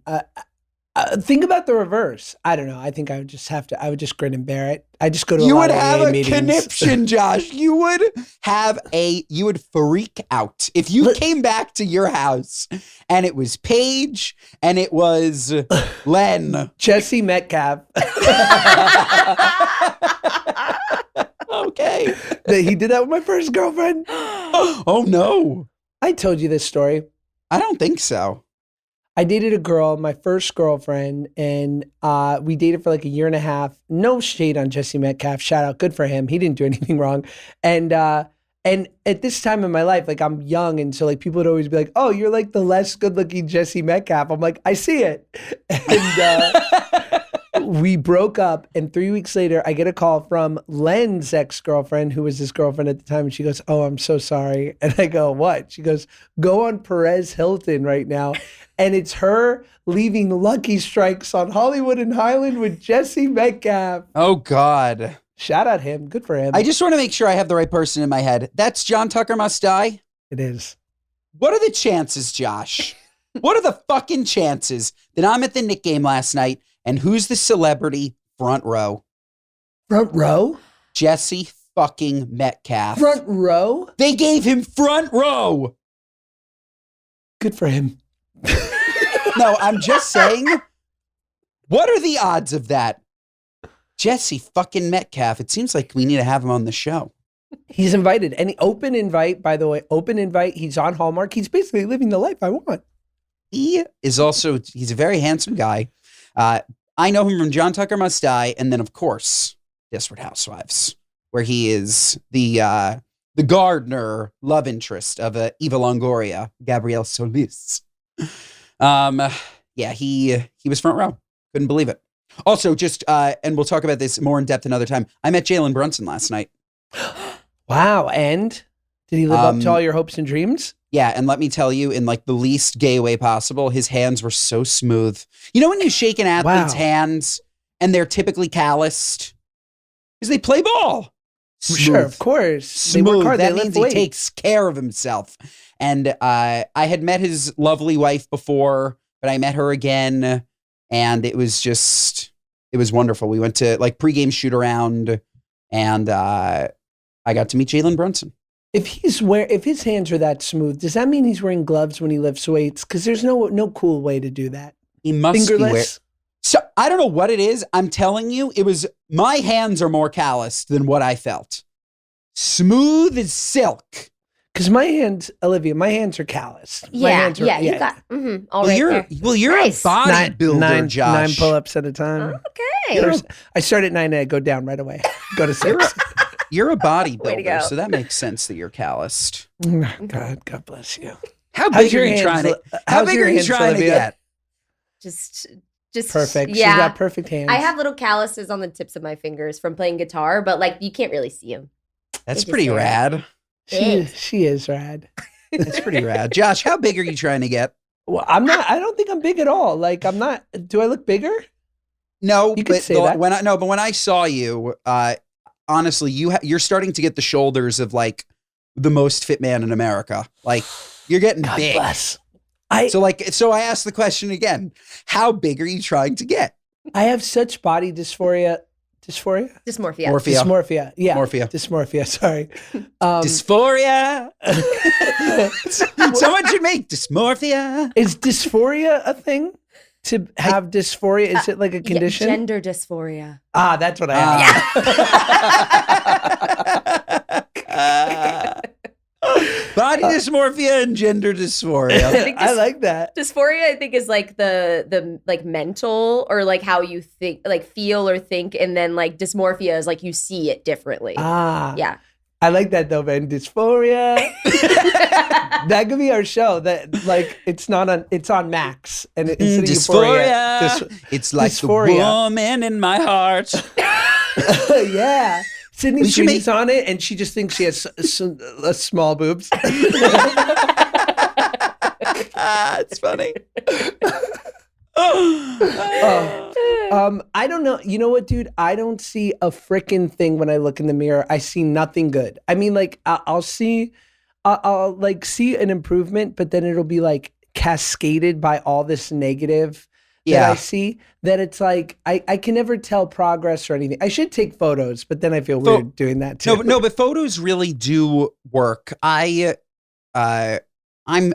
Speaker 2: think about the reverse. I don't know. I think I would just have to, I would just grin and bear it. I just go to
Speaker 1: You
Speaker 2: a lot
Speaker 1: would
Speaker 2: of
Speaker 1: have
Speaker 2: AA
Speaker 1: a
Speaker 2: meetings.
Speaker 1: conniption, Josh. You would freak out if you came back to your house and it was Paige and it was Len.
Speaker 2: Jesse Metcalf.
Speaker 1: Okay.
Speaker 2: He did that with my first girlfriend.
Speaker 1: Oh no.
Speaker 2: I told you this story.
Speaker 1: I don't think so.
Speaker 2: I dated a girl, my first girlfriend, and we dated for like a year and a half. No shade on Jesse Metcalf. Shout out, good for him. He didn't do anything wrong. And at this time in my life, like I'm young, and so like people would always be like, "Oh, you're like the less good-looking Jesse Metcalf." I'm like, I see it. And we broke up, and 3 weeks later, I get a call from Len's ex-girlfriend, who was his girlfriend at the time, and she goes, "Oh, I'm so sorry." And I go, "What?" She goes, "Go on Perez Hilton right now." And it's her leaving Lucky Strikes on Hollywood and Highland with Jesse Metcalf.
Speaker 1: Oh God.
Speaker 2: Shout out him. Good for him.
Speaker 1: I just want to make sure I have the right person in my head. That's John Tucker Must Die.
Speaker 2: It is.
Speaker 1: What are the chances, Josh? What are the fucking chances that I'm at the Knick game last night and who's the celebrity front row?
Speaker 2: Front row?
Speaker 1: Jesse fucking Metcalf.
Speaker 2: Front row?
Speaker 1: They gave him front row.
Speaker 2: Good for him.
Speaker 1: No, I'm just saying, what are the odds of that? Jesse fucking Metcalf. It seems like we need to have him on the show.
Speaker 2: He's invited. Any open invite, by the way, open invite. He's on Hallmark. He's basically living the life I want.
Speaker 1: He is also, he's a very handsome guy. I know him from John Tucker Must Die, and then, of course, Desperate Housewives, where he is the gardener love interest of Eva Longoria, Gabrielle Solis. Yeah, he was front row. Couldn't believe it. Also, just, and we'll talk about this more in depth another time. I met Jalen Brunson last night.
Speaker 2: Wow. And did he live up to all your hopes and dreams?
Speaker 1: Yeah. And let me tell you, in like the least gay way possible, his hands were so smooth. You know, when you shake an athlete's hands and they're typically calloused because they play ball. Smooth.
Speaker 2: Sure, of course.
Speaker 1: Smooth.
Speaker 2: They work hard.
Speaker 1: That
Speaker 2: They
Speaker 1: means
Speaker 2: lift
Speaker 1: he
Speaker 2: weights.
Speaker 1: takes care of himself. And I had met his lovely wife before, but I met her again, and it was wonderful. We went to like pregame shoot around, and I got to meet Jalen Brunson.
Speaker 2: If his hands are that smooth, does that mean he's wearing gloves when he lifts weights? Because there's no cool way to do that.
Speaker 1: He must be wearing.
Speaker 2: Fingerless.
Speaker 1: So I don't know what it is. I'm telling you, my hands are more calloused than what I felt. Smooth as silk.
Speaker 2: Because my hands, Olivia, my hands are calloused. My
Speaker 4: Yeah,
Speaker 2: hands are,
Speaker 4: you got all right there.
Speaker 1: You're
Speaker 4: Nice.
Speaker 1: a bodybuilder, Josh.
Speaker 2: 9 pull-ups at a time.
Speaker 4: Okay.
Speaker 2: I start at 9 and I go down right away. Go to 6.
Speaker 1: You're a
Speaker 4: Way to go.
Speaker 1: bodybuilder, so that makes sense that you're calloused.
Speaker 2: God bless you.
Speaker 1: How
Speaker 2: How's
Speaker 1: big
Speaker 2: your
Speaker 1: are you
Speaker 2: hands,
Speaker 1: trying to?
Speaker 2: How's
Speaker 1: How big
Speaker 2: your
Speaker 1: are you
Speaker 2: hands,
Speaker 1: trying to
Speaker 2: Olivia?
Speaker 1: get?
Speaker 4: Just
Speaker 2: Perfect. She's
Speaker 4: Yeah.
Speaker 2: got perfect hands.
Speaker 4: I have little calluses on the tips of my fingers from playing guitar, but like you can't really see them.
Speaker 1: That's
Speaker 4: just
Speaker 1: pretty
Speaker 4: there.
Speaker 1: rad.
Speaker 2: She is rad.
Speaker 1: That's pretty rad. Josh, how big are you trying to get?
Speaker 2: Well, I'm not. I don't think I'm big at all. Like I'm not. Do I look bigger?
Speaker 1: No,
Speaker 2: You could
Speaker 1: but
Speaker 2: say that.
Speaker 1: when I saw you, honestly, you're starting to get the shoulders of like the most fit man in America. Like you're getting
Speaker 2: God
Speaker 1: big.
Speaker 2: bless.
Speaker 1: So I asked the question again. How big are you trying to get?
Speaker 2: I have such body dysphoria.
Speaker 4: Dysmorphia.
Speaker 2: Dysmorphia. Yeah.
Speaker 1: Morphia.
Speaker 2: Dysmorphia. Sorry.
Speaker 1: Dysphoria. Someone should make dysmorphia.
Speaker 2: Is dysphoria a thing? To have dysphoria, is it like a condition?
Speaker 4: Gender dysphoria.
Speaker 2: Ah, that's what I have.
Speaker 1: Body dysmorphia and gender dysphoria.
Speaker 2: I like that.
Speaker 4: Dysphoria, I think, is like the like mental or like how you think, like feel or think, and then like dysmorphia is like you see it differently.
Speaker 2: Ah,
Speaker 4: Yeah.
Speaker 2: I like that though, man. Dysphoria. That could be our show. That like it's on Max and instead of
Speaker 1: Dysphoria.
Speaker 2: Euphoria.
Speaker 1: It's like
Speaker 2: dysphoria.
Speaker 1: the woman in my heart.
Speaker 2: Yeah. Sydney
Speaker 1: We should
Speaker 2: Sweeney's on it, and she just thinks she has small boobs.
Speaker 1: It's funny.
Speaker 2: I don't know. You know what, dude? I don't see a freaking thing when I look in the mirror. I see nothing good. I mean, like I'll see I'll like see an improvement, but then it'll be like cascaded by all this negative that I see, that it's like I can never tell progress or anything. I should take photos, but then I feel weird doing that too.
Speaker 1: No, but photos really do work. I'm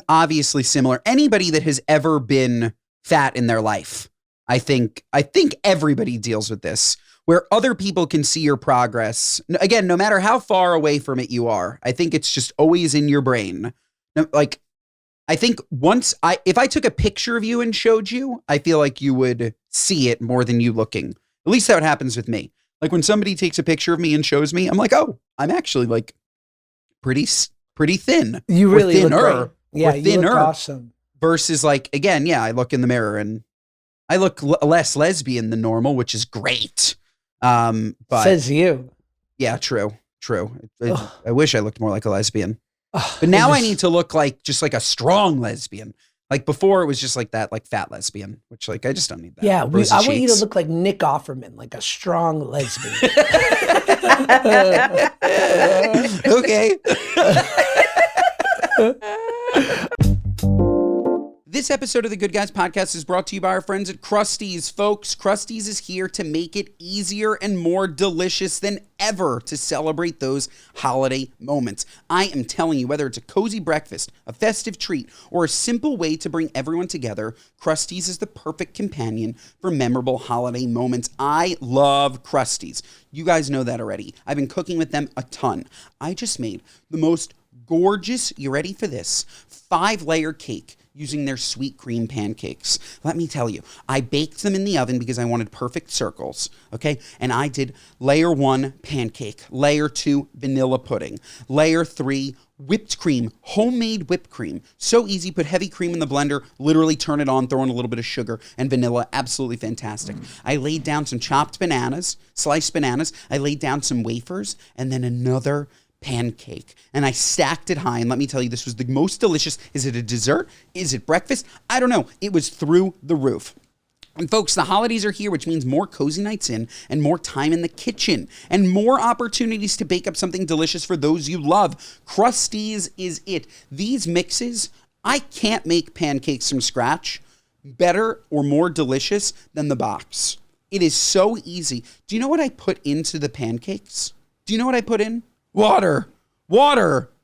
Speaker 1: obviously similar. Anybody that has ever been fat in their life, I think everybody deals with this, where other people can see your progress. Again, no matter how far away from it you are, I think it's just always in your brain. Like, I think if I took a picture of you and showed you, I feel like you would see it more than you looking. At least that happens with me. Like when somebody takes a picture of me and shows me, I'm like, oh, I'm actually like pretty thin.
Speaker 2: You really look great. Yeah,
Speaker 1: you look
Speaker 2: awesome.
Speaker 1: Versus like, again, yeah, I look in the mirror and I look less lesbian than normal, which is great. But
Speaker 2: says you.
Speaker 1: Yeah, true. I wish I looked more like a lesbian. But now I need to look like just like a strong lesbian. Like before it was just like that, like fat lesbian, which like I just don't need that.
Speaker 2: Yeah, I want you to look like Nick Offerman, like a strong lesbian.
Speaker 1: Okay. This episode of the Good Guys Podcast is brought to you by our friends at Krusty's. Folks, Krusty's is here to make it easier and more delicious than ever to celebrate those holiday moments. I am telling you, whether it's a cozy breakfast, a festive treat, or a simple way to bring everyone together, Krusty's is the perfect companion for memorable holiday moments. I love Krusty's. You guys know that already. I've been cooking with them a ton. I just made the most gorgeous, you ready for this, 5-layer cake using their sweet cream pancakes. Let me tell you, I baked them in the oven because I wanted perfect circles, okay? And I did layer 1 pancake, layer 2 vanilla pudding, layer 3 whipped cream, homemade whipped cream. So easy, put heavy cream in the blender, literally turn it on, throw in a little bit of sugar and vanilla, absolutely fantastic. I laid down some chopped bananas, sliced bananas, I laid down some wafers, and then another pancake, and I stacked it high, and let me tell you, this was the most delicious. Is it a dessert? Is it breakfast? I don't know. It was through the roof. And folks, the holidays are here, which means more cozy nights in and more time in the kitchen and more opportunities to bake up something delicious for those you love. Krusty's is it. These mixes, I can't make pancakes from scratch better or more delicious than the box. It is so easy. Do you know what I put into the pancakes? Do you know what I put in? Water.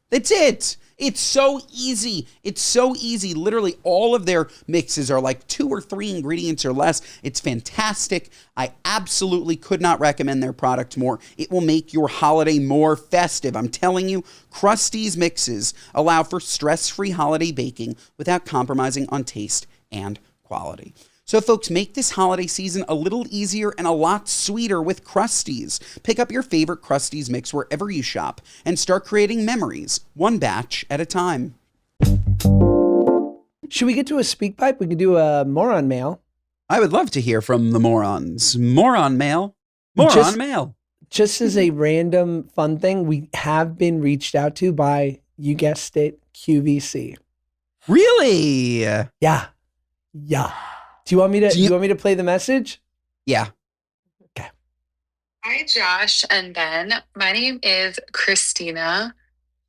Speaker 1: That's it. It's so easy. Literally all of their mixes are like 2 or 3 ingredients or less. It's fantastic. I absolutely could not recommend their product more. It will make your holiday more festive. I'm telling you, Krusty's mixes allow for stress-free holiday baking without compromising on taste and quality. So folks, make this holiday season a little easier and a lot sweeter with Krusty's. Pick up your favorite Krusty's mix wherever you shop and start creating memories, one batch at a time.
Speaker 2: Should we get to a speak pipe? We could do a moron mail.
Speaker 1: I would love to hear from the morons. Moron mail. Just
Speaker 2: as a random fun thing, we have been reached out to by, you guessed it, QVC.
Speaker 1: Really?
Speaker 2: Yeah. Do you want me to play the message?
Speaker 1: Yeah.
Speaker 2: Okay.
Speaker 5: Hi, Josh and Ben. My name is Christina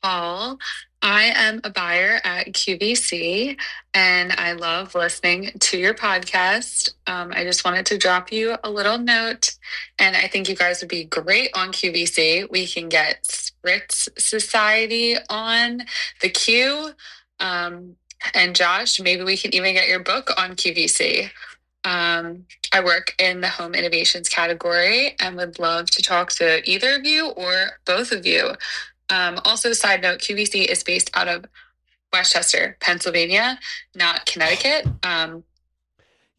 Speaker 5: Hall. I am a buyer at QVC, and I love listening to your podcast. I just wanted to drop you a little note, and I think you guys would be great on QVC. We can get Spritz Society on the queue. And Josh, maybe we can even get your book on QVC. I work in the home innovations category and would love to talk to either of you or both of you. Also, side note, QVC is based out of Westchester, Pennsylvania, not Connecticut.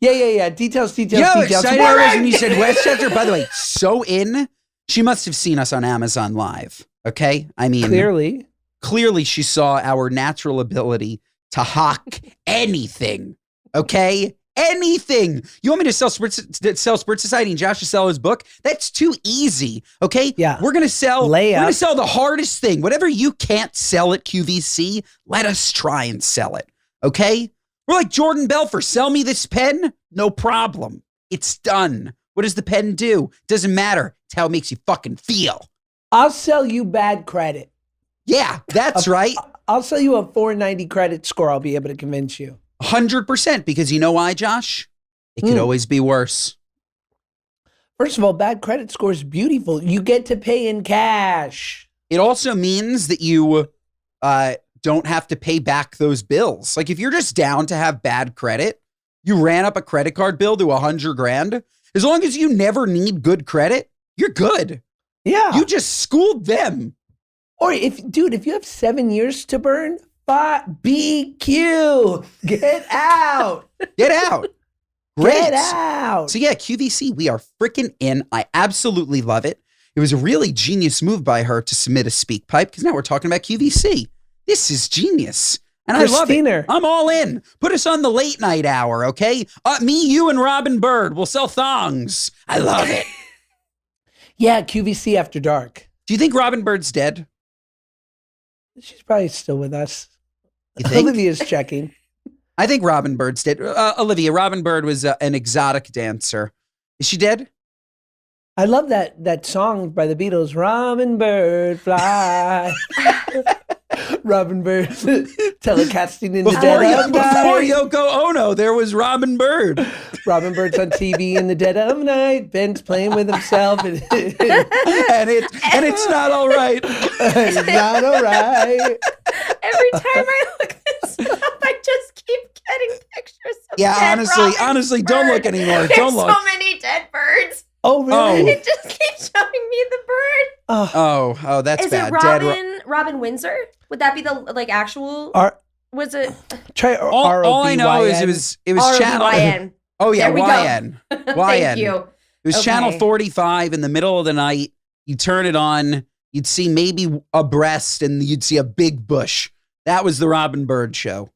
Speaker 2: Yeah. Details.
Speaker 1: Excited I was when you said Westchester. By the way, so in. She must have seen us on Amazon Live. Okay, I mean, clearly she saw our natural ability to hawk anything, okay? Anything. You want me to sell Spritz Society and Josh to sell his book? That's too easy, okay?
Speaker 2: Yeah.
Speaker 1: We're gonna sell the hardest thing. Whatever you can't sell at QVC, let us try and sell it, okay? We're like Jordan Belfort. Sell me this pen? No problem. It's done. What does the pen do? Doesn't matter. It's how it makes you fucking feel.
Speaker 2: I'll sell you bad credit.
Speaker 1: Yeah, that's right.
Speaker 2: I'll sell you a 490 credit score. I'll be able to convince you.
Speaker 1: 100%, because you know why, Josh? It could always be worse.
Speaker 2: First of all, bad credit score is beautiful. You get to pay in cash.
Speaker 1: It also means that you don't have to pay back those bills. Like if you're just down to have bad credit, you ran up a credit card bill to $100,000. As long as you never need good credit, you're good.
Speaker 2: Yeah.
Speaker 1: You just schooled them.
Speaker 2: Or if you have 7 years to burn, BQ, get out.
Speaker 1: Get out. Great.
Speaker 2: Get out.
Speaker 1: So yeah, QVC, we are freaking in. I absolutely love it. It was a really genius move by her to submit a speak pipe because now we're talking about QVC. This is genius. And I love it. I'm all in. Put us on the late night hour, okay? Me, you, and Robin Bird will sell thongs. I love it.
Speaker 2: Yeah, QVC After Dark.
Speaker 1: Do you think Robin Bird's dead?
Speaker 2: She's probably still with us.
Speaker 1: You think?
Speaker 2: Olivia's checking.
Speaker 1: I think Robin Bird's dead. Olivia, Robin Bird was an exotic dancer. Is she dead?
Speaker 2: I love that song by the Beatles, Robin Bird Fly. Robin Bird telecasting in the dead of night.
Speaker 1: Before Yoko Ono, there was Robin Bird.
Speaker 2: Robin Bird's on TV in the dead of night. Ben's playing with himself. And
Speaker 1: it's not all right.
Speaker 2: It's not all right.
Speaker 4: Every time I look this up, I just keep getting pictures of dead
Speaker 1: honestly, don't look anymore.
Speaker 4: There's
Speaker 1: Don't look.
Speaker 4: so many dead birds.
Speaker 2: Oh, really?
Speaker 4: It just keeps showing me the bird.
Speaker 1: Oh, that's
Speaker 4: Is
Speaker 1: bad.
Speaker 4: it Robin Windsor? Would that be the actual? Was it?
Speaker 2: Try
Speaker 1: all I know is it was channel.
Speaker 4: R-O-B-Y-N.
Speaker 1: Oh yeah,
Speaker 4: There we
Speaker 1: YN.
Speaker 4: go.
Speaker 1: YN.
Speaker 4: Thank you.
Speaker 1: It was channel 45 in the middle of the night. You turn it on, you'd see maybe a breast, and you'd see a big bush. That was the Robin Bird show.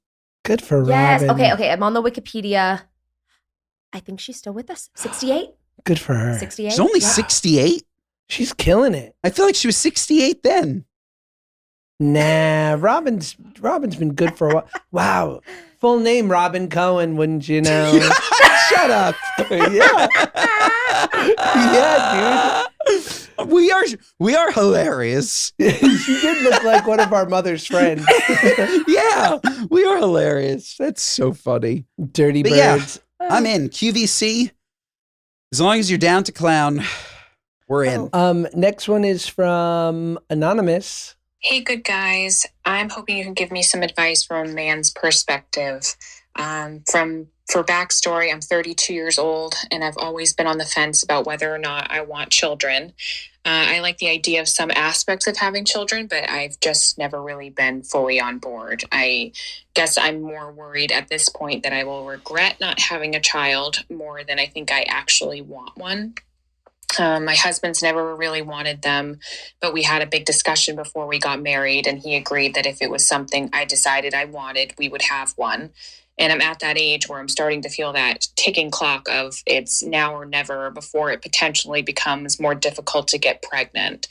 Speaker 2: Good for
Speaker 4: Yes.
Speaker 2: Robin.
Speaker 4: Okay. I'm on the Wikipedia. I think she's still with us. 68.
Speaker 2: Good for her.
Speaker 4: 68.
Speaker 1: She's only 68.
Speaker 2: She's killing it.
Speaker 1: I feel like she was 68 then.
Speaker 2: Nah, Robin's been good for a while. Wow. Full name Robin Cohen, wouldn't you know?
Speaker 1: Shut up.
Speaker 2: Yeah. Yeah,
Speaker 1: dude. We are hilarious.
Speaker 2: She did look like one of our mother's friends.
Speaker 1: Yeah, we are hilarious. That's so funny.
Speaker 2: Dirty
Speaker 1: But
Speaker 2: birds.
Speaker 1: Yeah, I'm in. QVC. As long as you're down to clown, we're in.
Speaker 2: Next one is from Anonymous.
Speaker 5: Hey, good guys. I'm hoping you can give me some advice from a man's perspective. For backstory, I'm 32 years old, and I've always been on the fence about whether or not I want children. I like the idea of some aspects of having children, but I've just never really been fully on board. I guess I'm more worried at this point that I will regret not having a child more than I think I actually want one. My husband's never really wanted them, but we had a big discussion before we got married, and he agreed that if it was something I decided I wanted, we would have one. And I'm at that age where I'm starting to feel that ticking clock of it's now or never before it potentially becomes more difficult to get pregnant.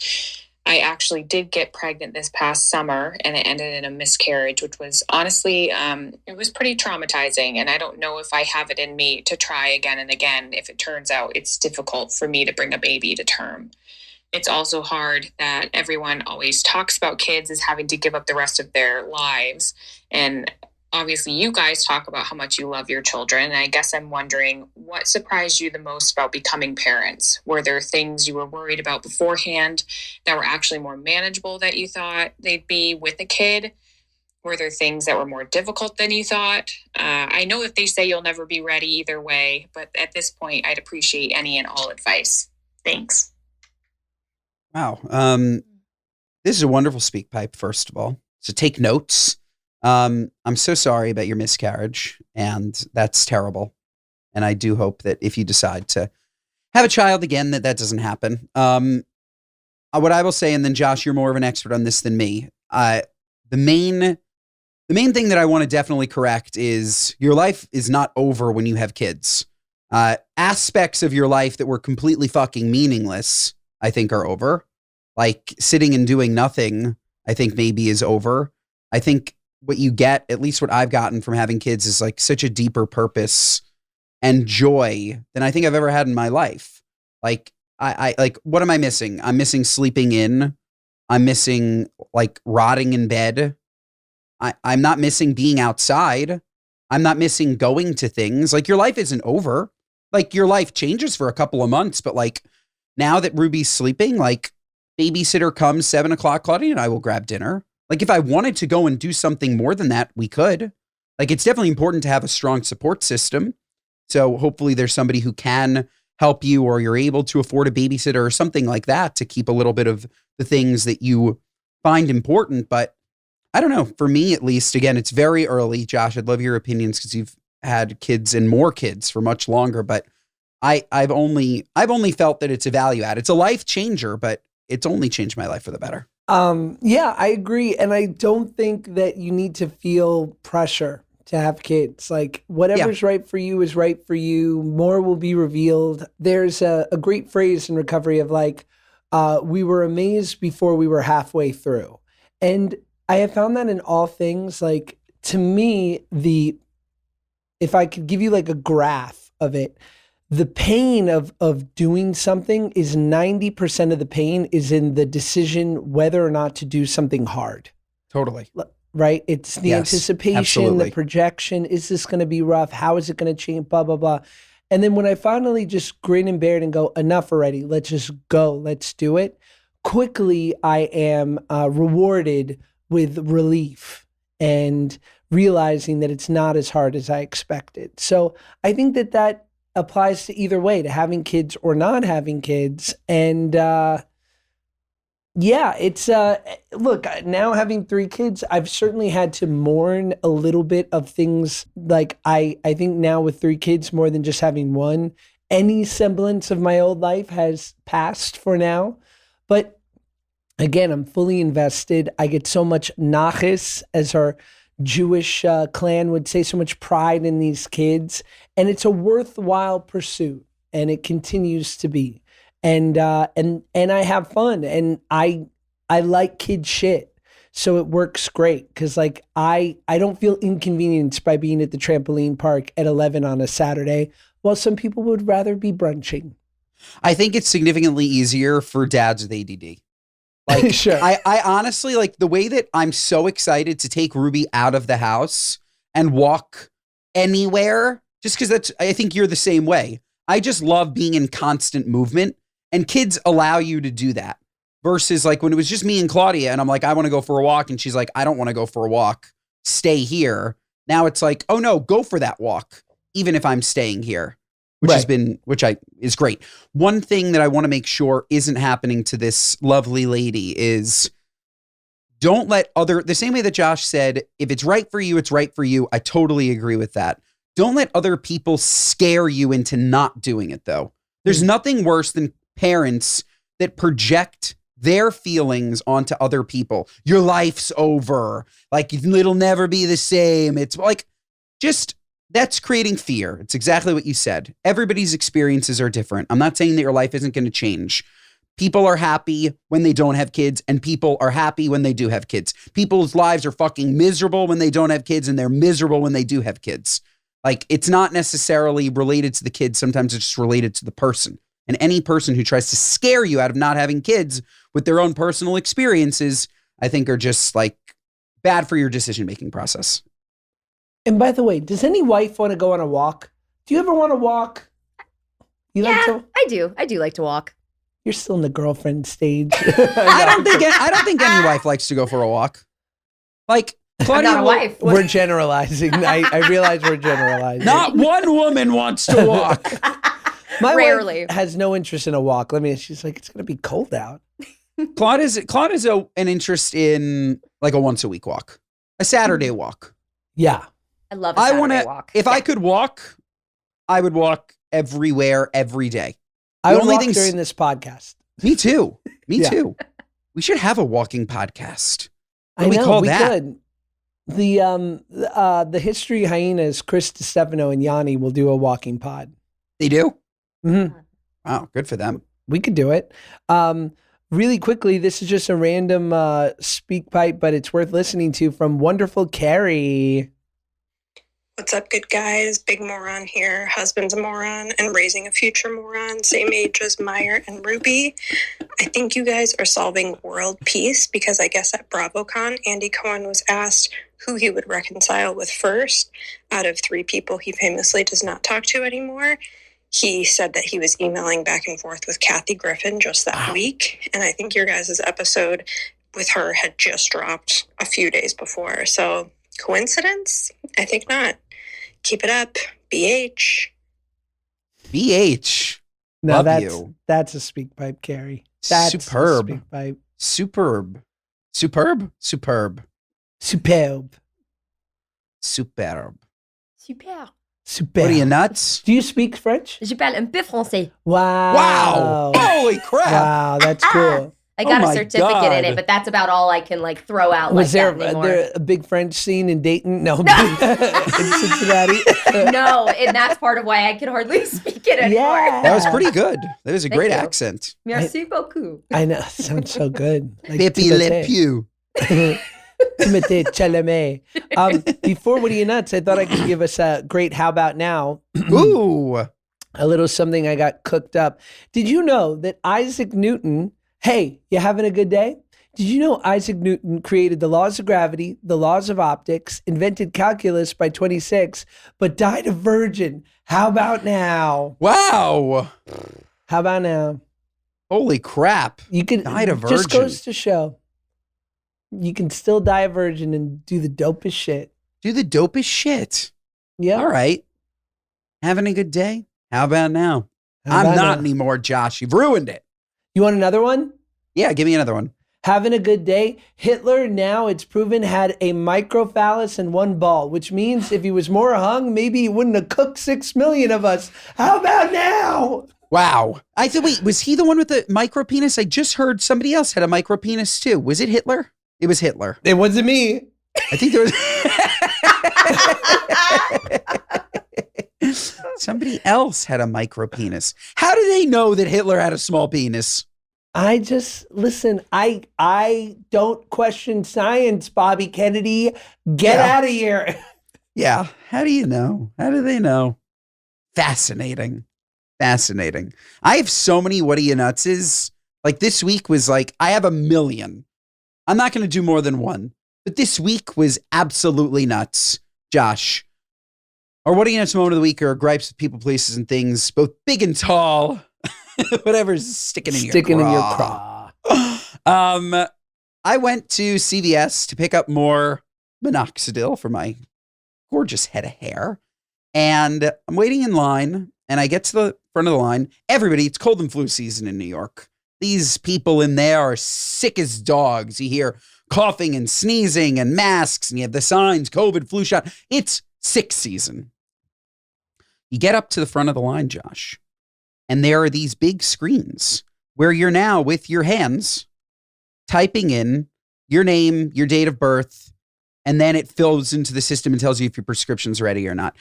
Speaker 5: I actually did get pregnant this past summer, and it ended in a miscarriage, which was honestly, it was pretty traumatizing. And I don't know if I have it in me to try again and again if it turns out it's difficult for me to bring a baby to term. It's also hard that everyone always talks about kids as having to give up the rest of their lives. And obviously, you guys talk about how much you love your children. And I guess I'm wondering, what surprised you the most about becoming parents? Were there things you were worried about beforehand that were actually more manageable that you thought they'd be with a kid? Were there things that were more difficult than you thought? I know that they say you'll never be ready either way, but at this point, I'd appreciate any and all advice. Thanks.
Speaker 1: Wow. This is a wonderful speak pipe, first of all. So take notes. I'm so sorry about your miscarriage, and that's terrible. And I do hope that if you decide to have a child again, that doesn't happen. What I will say, and then Josh, you're more of an expert on this than me. The main thing that I want to definitely correct is your life is not over when you have kids. Aspects of your life that were completely fucking meaningless, I think, are over. Like sitting and doing nothing, I think maybe is over. I think what you get, at least what I've gotten from having kids, is like such a deeper purpose and joy than I think I've ever had in my life. Like I like, what am I missing? I'm missing sleeping in. I'm missing like rotting in bed. I'm not missing being outside. I'm not missing going to things. Like, your life isn't over. Like, your life changes for a couple of months, but like, now that Ruby's sleeping, like, babysitter comes 7 o'clock, Claudia and I will grab dinner. Like, if I wanted to go and do something more than that, we could. Like, it's definitely important to have a strong support system. So hopefully there's somebody who can help you, or you're able to afford a babysitter or something like that to keep a little bit of the things that you find important. But I don't know, for me at least, again, it's very early. Josh, I'd love your opinions because you've had kids and more kids for much longer, but I've only felt that it's a value add. It's a life changer, but it's only changed my life for the better.
Speaker 2: Yeah, I agree. And I don't think that you need to feel pressure to have kids. Like, whatever's right for you is right for you. More will be revealed. There's a great phrase in recovery of like, we were amazed before we were halfway through. And I have found that in all things. Like, to me, if I could give you like a graph of it, the pain of doing something is 90% of the pain is in the decision whether or not to do something hard.
Speaker 1: Totally.
Speaker 2: Right? It's the anticipation,
Speaker 1: absolutely.
Speaker 2: The projection. Is this going to be rough? How is it going to change? Blah, blah, blah. And then when I finally just grin and bear it and go, enough already, let's just go, let's do it. Quickly, I am rewarded with relief and realizing that it's not as hard as I expected. So I think that applies to either way, to having kids or not having kids. And it's look, now having 3 kids, I've certainly had to mourn a little bit of things. Like, I think now with 3 kids, more than just having one, any semblance of my old life has passed for now. But again, I'm fully invested. I get so much nachas, as our Jewish clan would say, so much pride in these kids. And it's a worthwhile pursuit, and it continues to be. And I have fun, and I like kid shit. So it works great because like I don't feel inconvenienced by being at the trampoline park at 11 on a Saturday, while some people would rather be brunching.
Speaker 1: I think it's significantly easier for dads with ADD. Like,
Speaker 2: sure.
Speaker 1: I honestly, like, the way that I'm so excited to take Ruby out of the house and walk anywhere, just because I think you're the same way. I just love being in constant movement, and kids allow you to do that. Versus like when it was just me and Claudia and I'm like, I want to go for a walk. And she's like, I don't want to go for a walk. Stay here. Now it's like, oh no, go for that walk, even if I'm staying here. Which is great. One thing that I want to make sure isn't happening to this lovely lady is don't let the same way that Josh said, if it's right for you, it's right for you. I totally agree with that. Don't let other people scare you into not doing it though. There's nothing worse than parents that project their feelings onto other people. Your life's over. Like, it'll never be the same. It's like, that's creating fear. It's exactly what you said. Everybody's experiences are different. I'm not saying that your life isn't going to change. People are happy when they don't have kids, and people are happy when they do have kids. People's lives are fucking miserable when they don't have kids, and they're miserable when they do have kids. Like, it's not necessarily related to the kids. Sometimes it's just related to the person. And any person who tries to scare you out of not having kids with their own personal experiences, I think are just like bad for your decision-making process.
Speaker 2: And by the way, does any wife want to go on a walk? Do you ever want to walk?
Speaker 4: I do. I do like to walk.
Speaker 2: You're still in the girlfriend stage.
Speaker 1: I don't think any wife likes to go for a walk. Like, Claudia,
Speaker 4: I'm not a wife.
Speaker 2: We're generalizing. I realize we're generalizing.
Speaker 1: Not one woman wants to walk.
Speaker 2: My
Speaker 4: Rarely.
Speaker 2: wife has no interest in a walk. She's like, it's going to be cold out.
Speaker 1: Claudia's an interest in like a once a week walk, a Saturday walk.
Speaker 2: Yeah.
Speaker 4: I love a Saturday walk.
Speaker 1: If I could walk, I would walk everywhere, every day.
Speaker 2: I would walk during this podcast.
Speaker 1: Me too. Me too. We should have a walking podcast. What do we call that?
Speaker 2: Could. The History Hyenas, Chris DiStefano and Yanni will do a walking pod.
Speaker 1: They do?
Speaker 2: Mm-hmm.
Speaker 1: Wow, good for them.
Speaker 2: We could do it. Really quickly, this is just a random speak pipe, but it's worth listening to from wonderful Carrie.
Speaker 6: What's up, good guys? Big moron here. Husband's a moron and raising a future moron, same age as Meyer and Ruby. I think you guys are solving world peace because I guess at BravoCon, Andy Cohen was asked who he would reconcile with first out of 3 people he famously does not talk to anymore. He said that he was emailing back and forth with Kathy Griffin just that week. And I think your guys' episode with her had just dropped a few days before. So coincidence? I think not. Keep it up. BH.
Speaker 1: BH.
Speaker 2: No,
Speaker 1: Love
Speaker 2: that's a speak pipe, Carrie. That's
Speaker 1: Superb.
Speaker 2: a speak pipe.
Speaker 1: Superb. Superb? Superb.
Speaker 2: Superb.
Speaker 1: Superb.
Speaker 4: Super.
Speaker 2: Superb.
Speaker 1: What are you, nuts?
Speaker 2: Do you speak French?
Speaker 4: Je parle un peu français.
Speaker 2: Wow.
Speaker 1: Wow. Holy crap.
Speaker 2: Wow, that's cool.
Speaker 4: I got
Speaker 1: Oh
Speaker 4: a
Speaker 1: my
Speaker 4: certificate in
Speaker 1: God.
Speaker 4: it, but that's about all I can like throw out.
Speaker 2: Was
Speaker 4: like
Speaker 2: there,
Speaker 4: that
Speaker 2: there a big French scene in Dayton? No. In Cincinnati?
Speaker 4: No, and that's part of why I can hardly speak it anymore.
Speaker 2: Yeah.
Speaker 1: That was pretty good. That was a
Speaker 4: Thank
Speaker 1: great
Speaker 4: you.
Speaker 1: accent.
Speaker 4: Merci beaucoup.
Speaker 2: I know. Sounds so good. Like
Speaker 1: Pepe Le Pew.
Speaker 2: Timothée Chalamet. Before What Are You Nuts, I thought I could give us a great How About Now.
Speaker 1: Ooh.
Speaker 2: A little something I got cooked up. Did you know that Isaac Newton, hey, you having a good day? Did you know Isaac Newton created the laws of gravity, the laws of optics, invented calculus by 26, but died a virgin? How about now?
Speaker 1: Wow.
Speaker 2: How about now?
Speaker 1: Holy crap.
Speaker 2: You can
Speaker 1: Died a
Speaker 2: just
Speaker 1: virgin.
Speaker 2: goes to show. You can still die a virgin and do the dopest shit.
Speaker 1: Do the dopest shit.
Speaker 2: Yeah.
Speaker 1: All right. Having a good day? How about now?
Speaker 2: How
Speaker 1: I'm
Speaker 2: about
Speaker 1: not
Speaker 2: now?
Speaker 1: anymore, Josh. You've ruined it.
Speaker 2: You want another one?
Speaker 1: Yeah, give me another one.
Speaker 2: Having a good day. Hitler, now it's proven, had a microphallus and 1 ball, which means if he was more hung, maybe he wouldn't have cooked 6 million of us. How about now?
Speaker 1: Wow. I thought, wait, was he the one with the micro penis? I just heard somebody else had a micro penis too. Was it Hitler? It was Hitler.
Speaker 2: It wasn't me.
Speaker 1: I think there was somebody else had a micro penis. How do they know that Hitler had a small penis?
Speaker 2: I just listen. I don't question science, Bobby Kennedy. Get out of here.
Speaker 1: Yeah. How do you know? How do they know? Fascinating. Fascinating. I have so many what are you nutses. Like this week was like, I have a million. I'm not going to do more than one, but this week was absolutely nuts. Josh, or what are you nuts moment of the week or gripes with people, places, and things, both big and tall, whatever's sticking in your craw. I went to CVS to pick up more minoxidil for my gorgeous head of hair. And I'm waiting in line and I get to the front of the line. Everybody, it's cold and flu season in New York. These people in there are sick as dogs. You hear coughing and sneezing and masks and you have the signs, COVID, flu shot. It's sick season. You get up to the front of the line, Josh, and there are these big screens where you're now with your hands typing in your name, your date of birth, and then it fills into the system and tells you if your prescription's ready or not.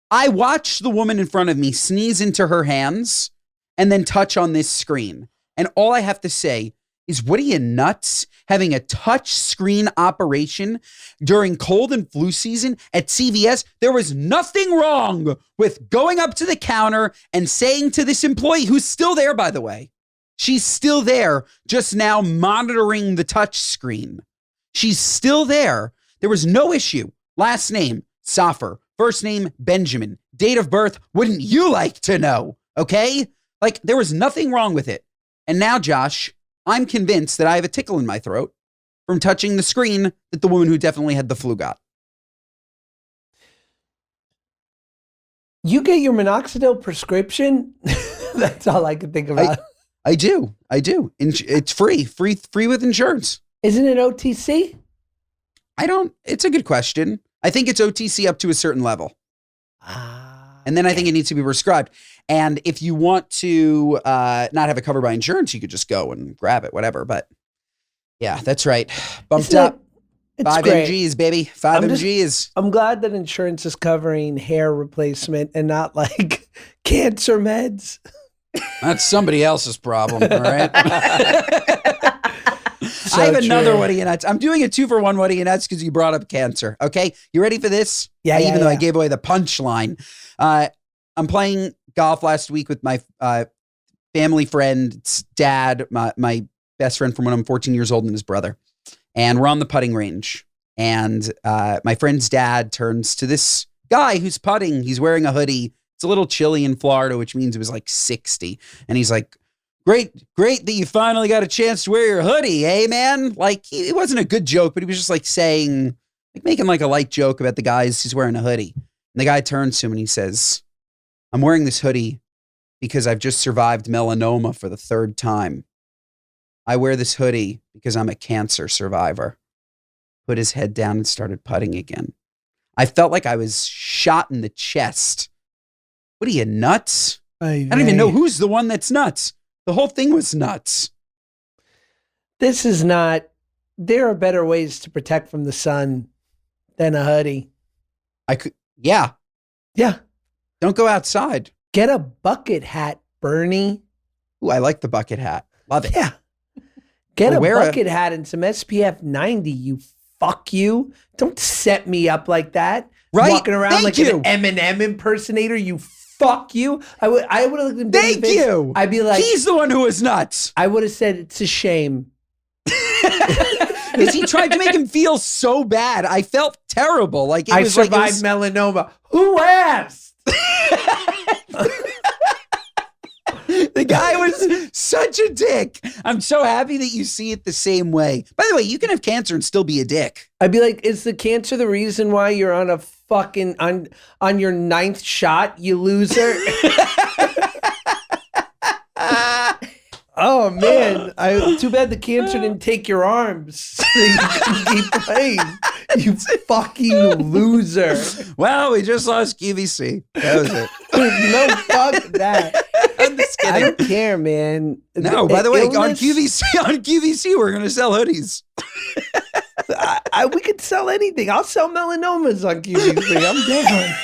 Speaker 1: I watched the woman in front of me sneeze into her hands and then touch on this screen. And all I have to say is, what are you nuts? Having a touch screen operation during cold and flu season at CVS? There was nothing wrong with going up to the counter and saying to this employee, who's still there, by the way, she's still there, just now monitoring the touch screen. She's still there. There was no issue. Last name, Safar. First name, Benjamin. Date of birth, wouldn't you like to know? Okay? Like, there was nothing wrong with it. And now, Josh, I'm convinced that I have a tickle in my throat from touching the screen that the woman who definitely had the flu got.
Speaker 2: You get your minoxidil prescription? That's all I can think about.
Speaker 1: I do. It's free with insurance.
Speaker 2: Isn't it OTC?
Speaker 1: It's a good question. I think it's OTC up to a certain level. And then I think it needs to be prescribed. And if you want to not have it covered by insurance, you could just go and grab it, whatever. But yeah, that's right. Bumped up.
Speaker 2: It's
Speaker 1: 5
Speaker 2: great.
Speaker 1: mgs, baby. 5 mgs.
Speaker 2: I'm glad that insurance is covering hair replacement and not like cancer meds.
Speaker 1: That's somebody else's problem, all right?
Speaker 2: so
Speaker 1: I have another
Speaker 2: true.
Speaker 1: what are you nuts. I'm doing a 2-for-1 what are you nuts because you brought up cancer. Okay, you ready for this?
Speaker 2: Yeah,
Speaker 1: Even though I
Speaker 2: yeah.
Speaker 1: gave away the punchline. I'm playing golf last week with my family friend's dad, my best friend from when I'm 14 years old, and his brother. And we're on the putting range. And my friend's dad turns to this guy who's putting. He's wearing a hoodie. It's a little chilly in Florida, which means it was like 60. And he's like, great that you finally got a chance to wear your hoodie, eh, man? Like, it wasn't a good joke, but he was just like saying, like making like a light joke about the guys who's wearing a hoodie. And the guy turns to him and he says, I'm wearing this hoodie because I've just survived melanoma for the 3rd time. I wear this hoodie because I'm a cancer survivor. Put his head down and started putting again. I felt like I was shot in the chest. What are you, nuts? I don't even know who's the one that's nuts. The whole thing was nuts.
Speaker 2: This is not, there are better ways to protect from the sun than a hoodie.
Speaker 1: Yeah.
Speaker 2: Yeah.
Speaker 1: Don't go outside.
Speaker 2: Get a bucket hat, Bernie.
Speaker 1: Ooh, I like the bucket hat. Love it.
Speaker 2: Yeah. Get a
Speaker 1: wear
Speaker 2: bucket hat and some SPF 90, you fuck you. Don't set me up like that.
Speaker 1: Right?
Speaker 2: Walking around
Speaker 1: Thank
Speaker 2: like
Speaker 1: you.
Speaker 2: an Eminem impersonator, you fuck you. I would have looked him dead in the
Speaker 1: Thank
Speaker 2: face.
Speaker 1: you.
Speaker 2: I'd be like,
Speaker 1: he's the one who was nuts.
Speaker 2: I would have said it's a shame.
Speaker 1: Because he tried to make him feel so bad. I felt terrible. Like it
Speaker 2: I
Speaker 1: was like
Speaker 2: survived melanoma. Who asked?
Speaker 1: the guy was such a dick. I'm so happy that you see it the same way. By the way, you can have cancer and still be a dick.
Speaker 2: I'd be like, is the cancer the reason why you're on a fucking on your 9th shot, you loser? Oh man, too bad the cancer didn't take your arms. So you couldn't keep playing. You fucking loser.
Speaker 1: Well, we just lost QVC. That was it.
Speaker 2: No, fuck that.
Speaker 1: I'm just
Speaker 2: I
Speaker 1: kidding.
Speaker 2: don't care, man.
Speaker 1: No, by the way, on
Speaker 2: Illness-
Speaker 1: QVC, we're gonna sell hoodies.
Speaker 2: we could sell anything. I'll sell melanomas on QVC. I'm down.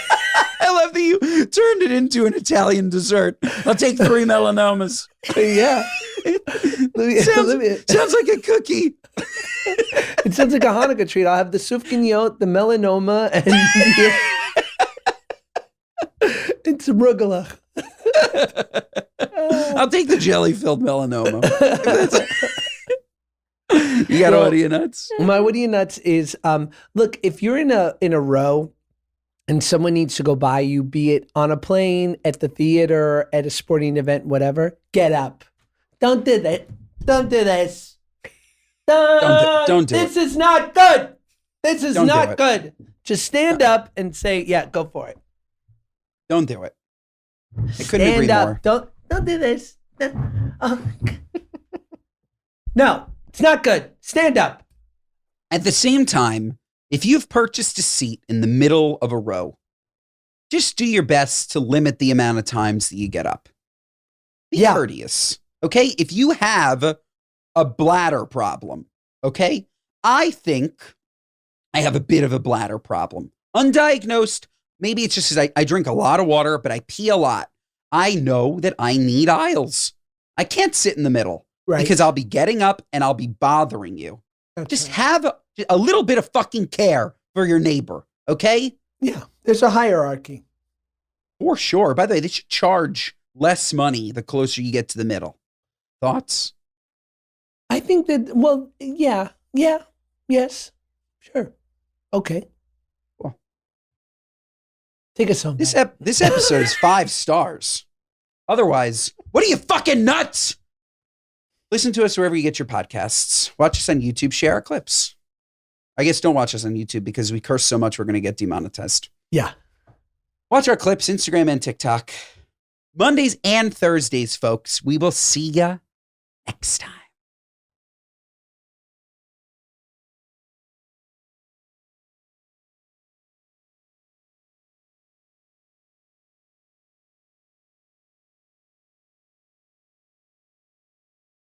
Speaker 1: I love that you turned it into an Italian dessert. I'll take 3 melanomas.
Speaker 2: Yeah.
Speaker 1: Sounds like a cookie.
Speaker 2: It sounds like a Hanukkah treat. I'll have the sufganiyot, the melanoma, and it's arugula.
Speaker 1: I'll take the jelly-filled melanoma. You got what are you nuts?
Speaker 2: My what are you nuts is look, if you're in a row and someone needs to go by you, be it on a plane, at the theater, at a sporting event, whatever, get up. Don't do that. Don't do this.
Speaker 1: Don't do
Speaker 2: This
Speaker 1: it.
Speaker 2: is not good. This is
Speaker 1: Don't do
Speaker 2: not
Speaker 1: it.
Speaker 2: good. Just stand up and say, yeah, go for it.
Speaker 1: Don't do it. I couldn't agree
Speaker 2: Stand up.
Speaker 1: more.
Speaker 2: Don't do this. No, it's not good. Stand up.
Speaker 1: At the same time, if you've purchased a seat in the middle of a row, just do your best to limit the amount of times that you get up. Be courteous, okay? If you have a bladder problem, okay? I think I have a bit of a bladder problem. Undiagnosed, maybe it's just because I drink a lot of water, but I pee a lot. I know that I need aisles. I can't sit in the middle because I'll be getting up and I'll be bothering you. Just have a little bit of fucking care for your neighbor, okay?
Speaker 2: Yeah, there's a hierarchy.
Speaker 1: For sure. By the way, they should charge less money the closer you get to the middle. Thoughts?
Speaker 2: I think that, well, yeah, yes, sure. Okay.
Speaker 1: Cool.
Speaker 2: Take us home.
Speaker 1: This episode is 5 stars. Otherwise, what are you, fucking nuts? Listen to us wherever you get your podcasts. Watch us on YouTube. Share our clips. I guess don't watch us on YouTube because we curse so much we're going to get demonetized.
Speaker 2: Yeah.
Speaker 1: Watch our clips, Instagram and TikTok. Mondays and Thursdays, folks. We will see ya next time.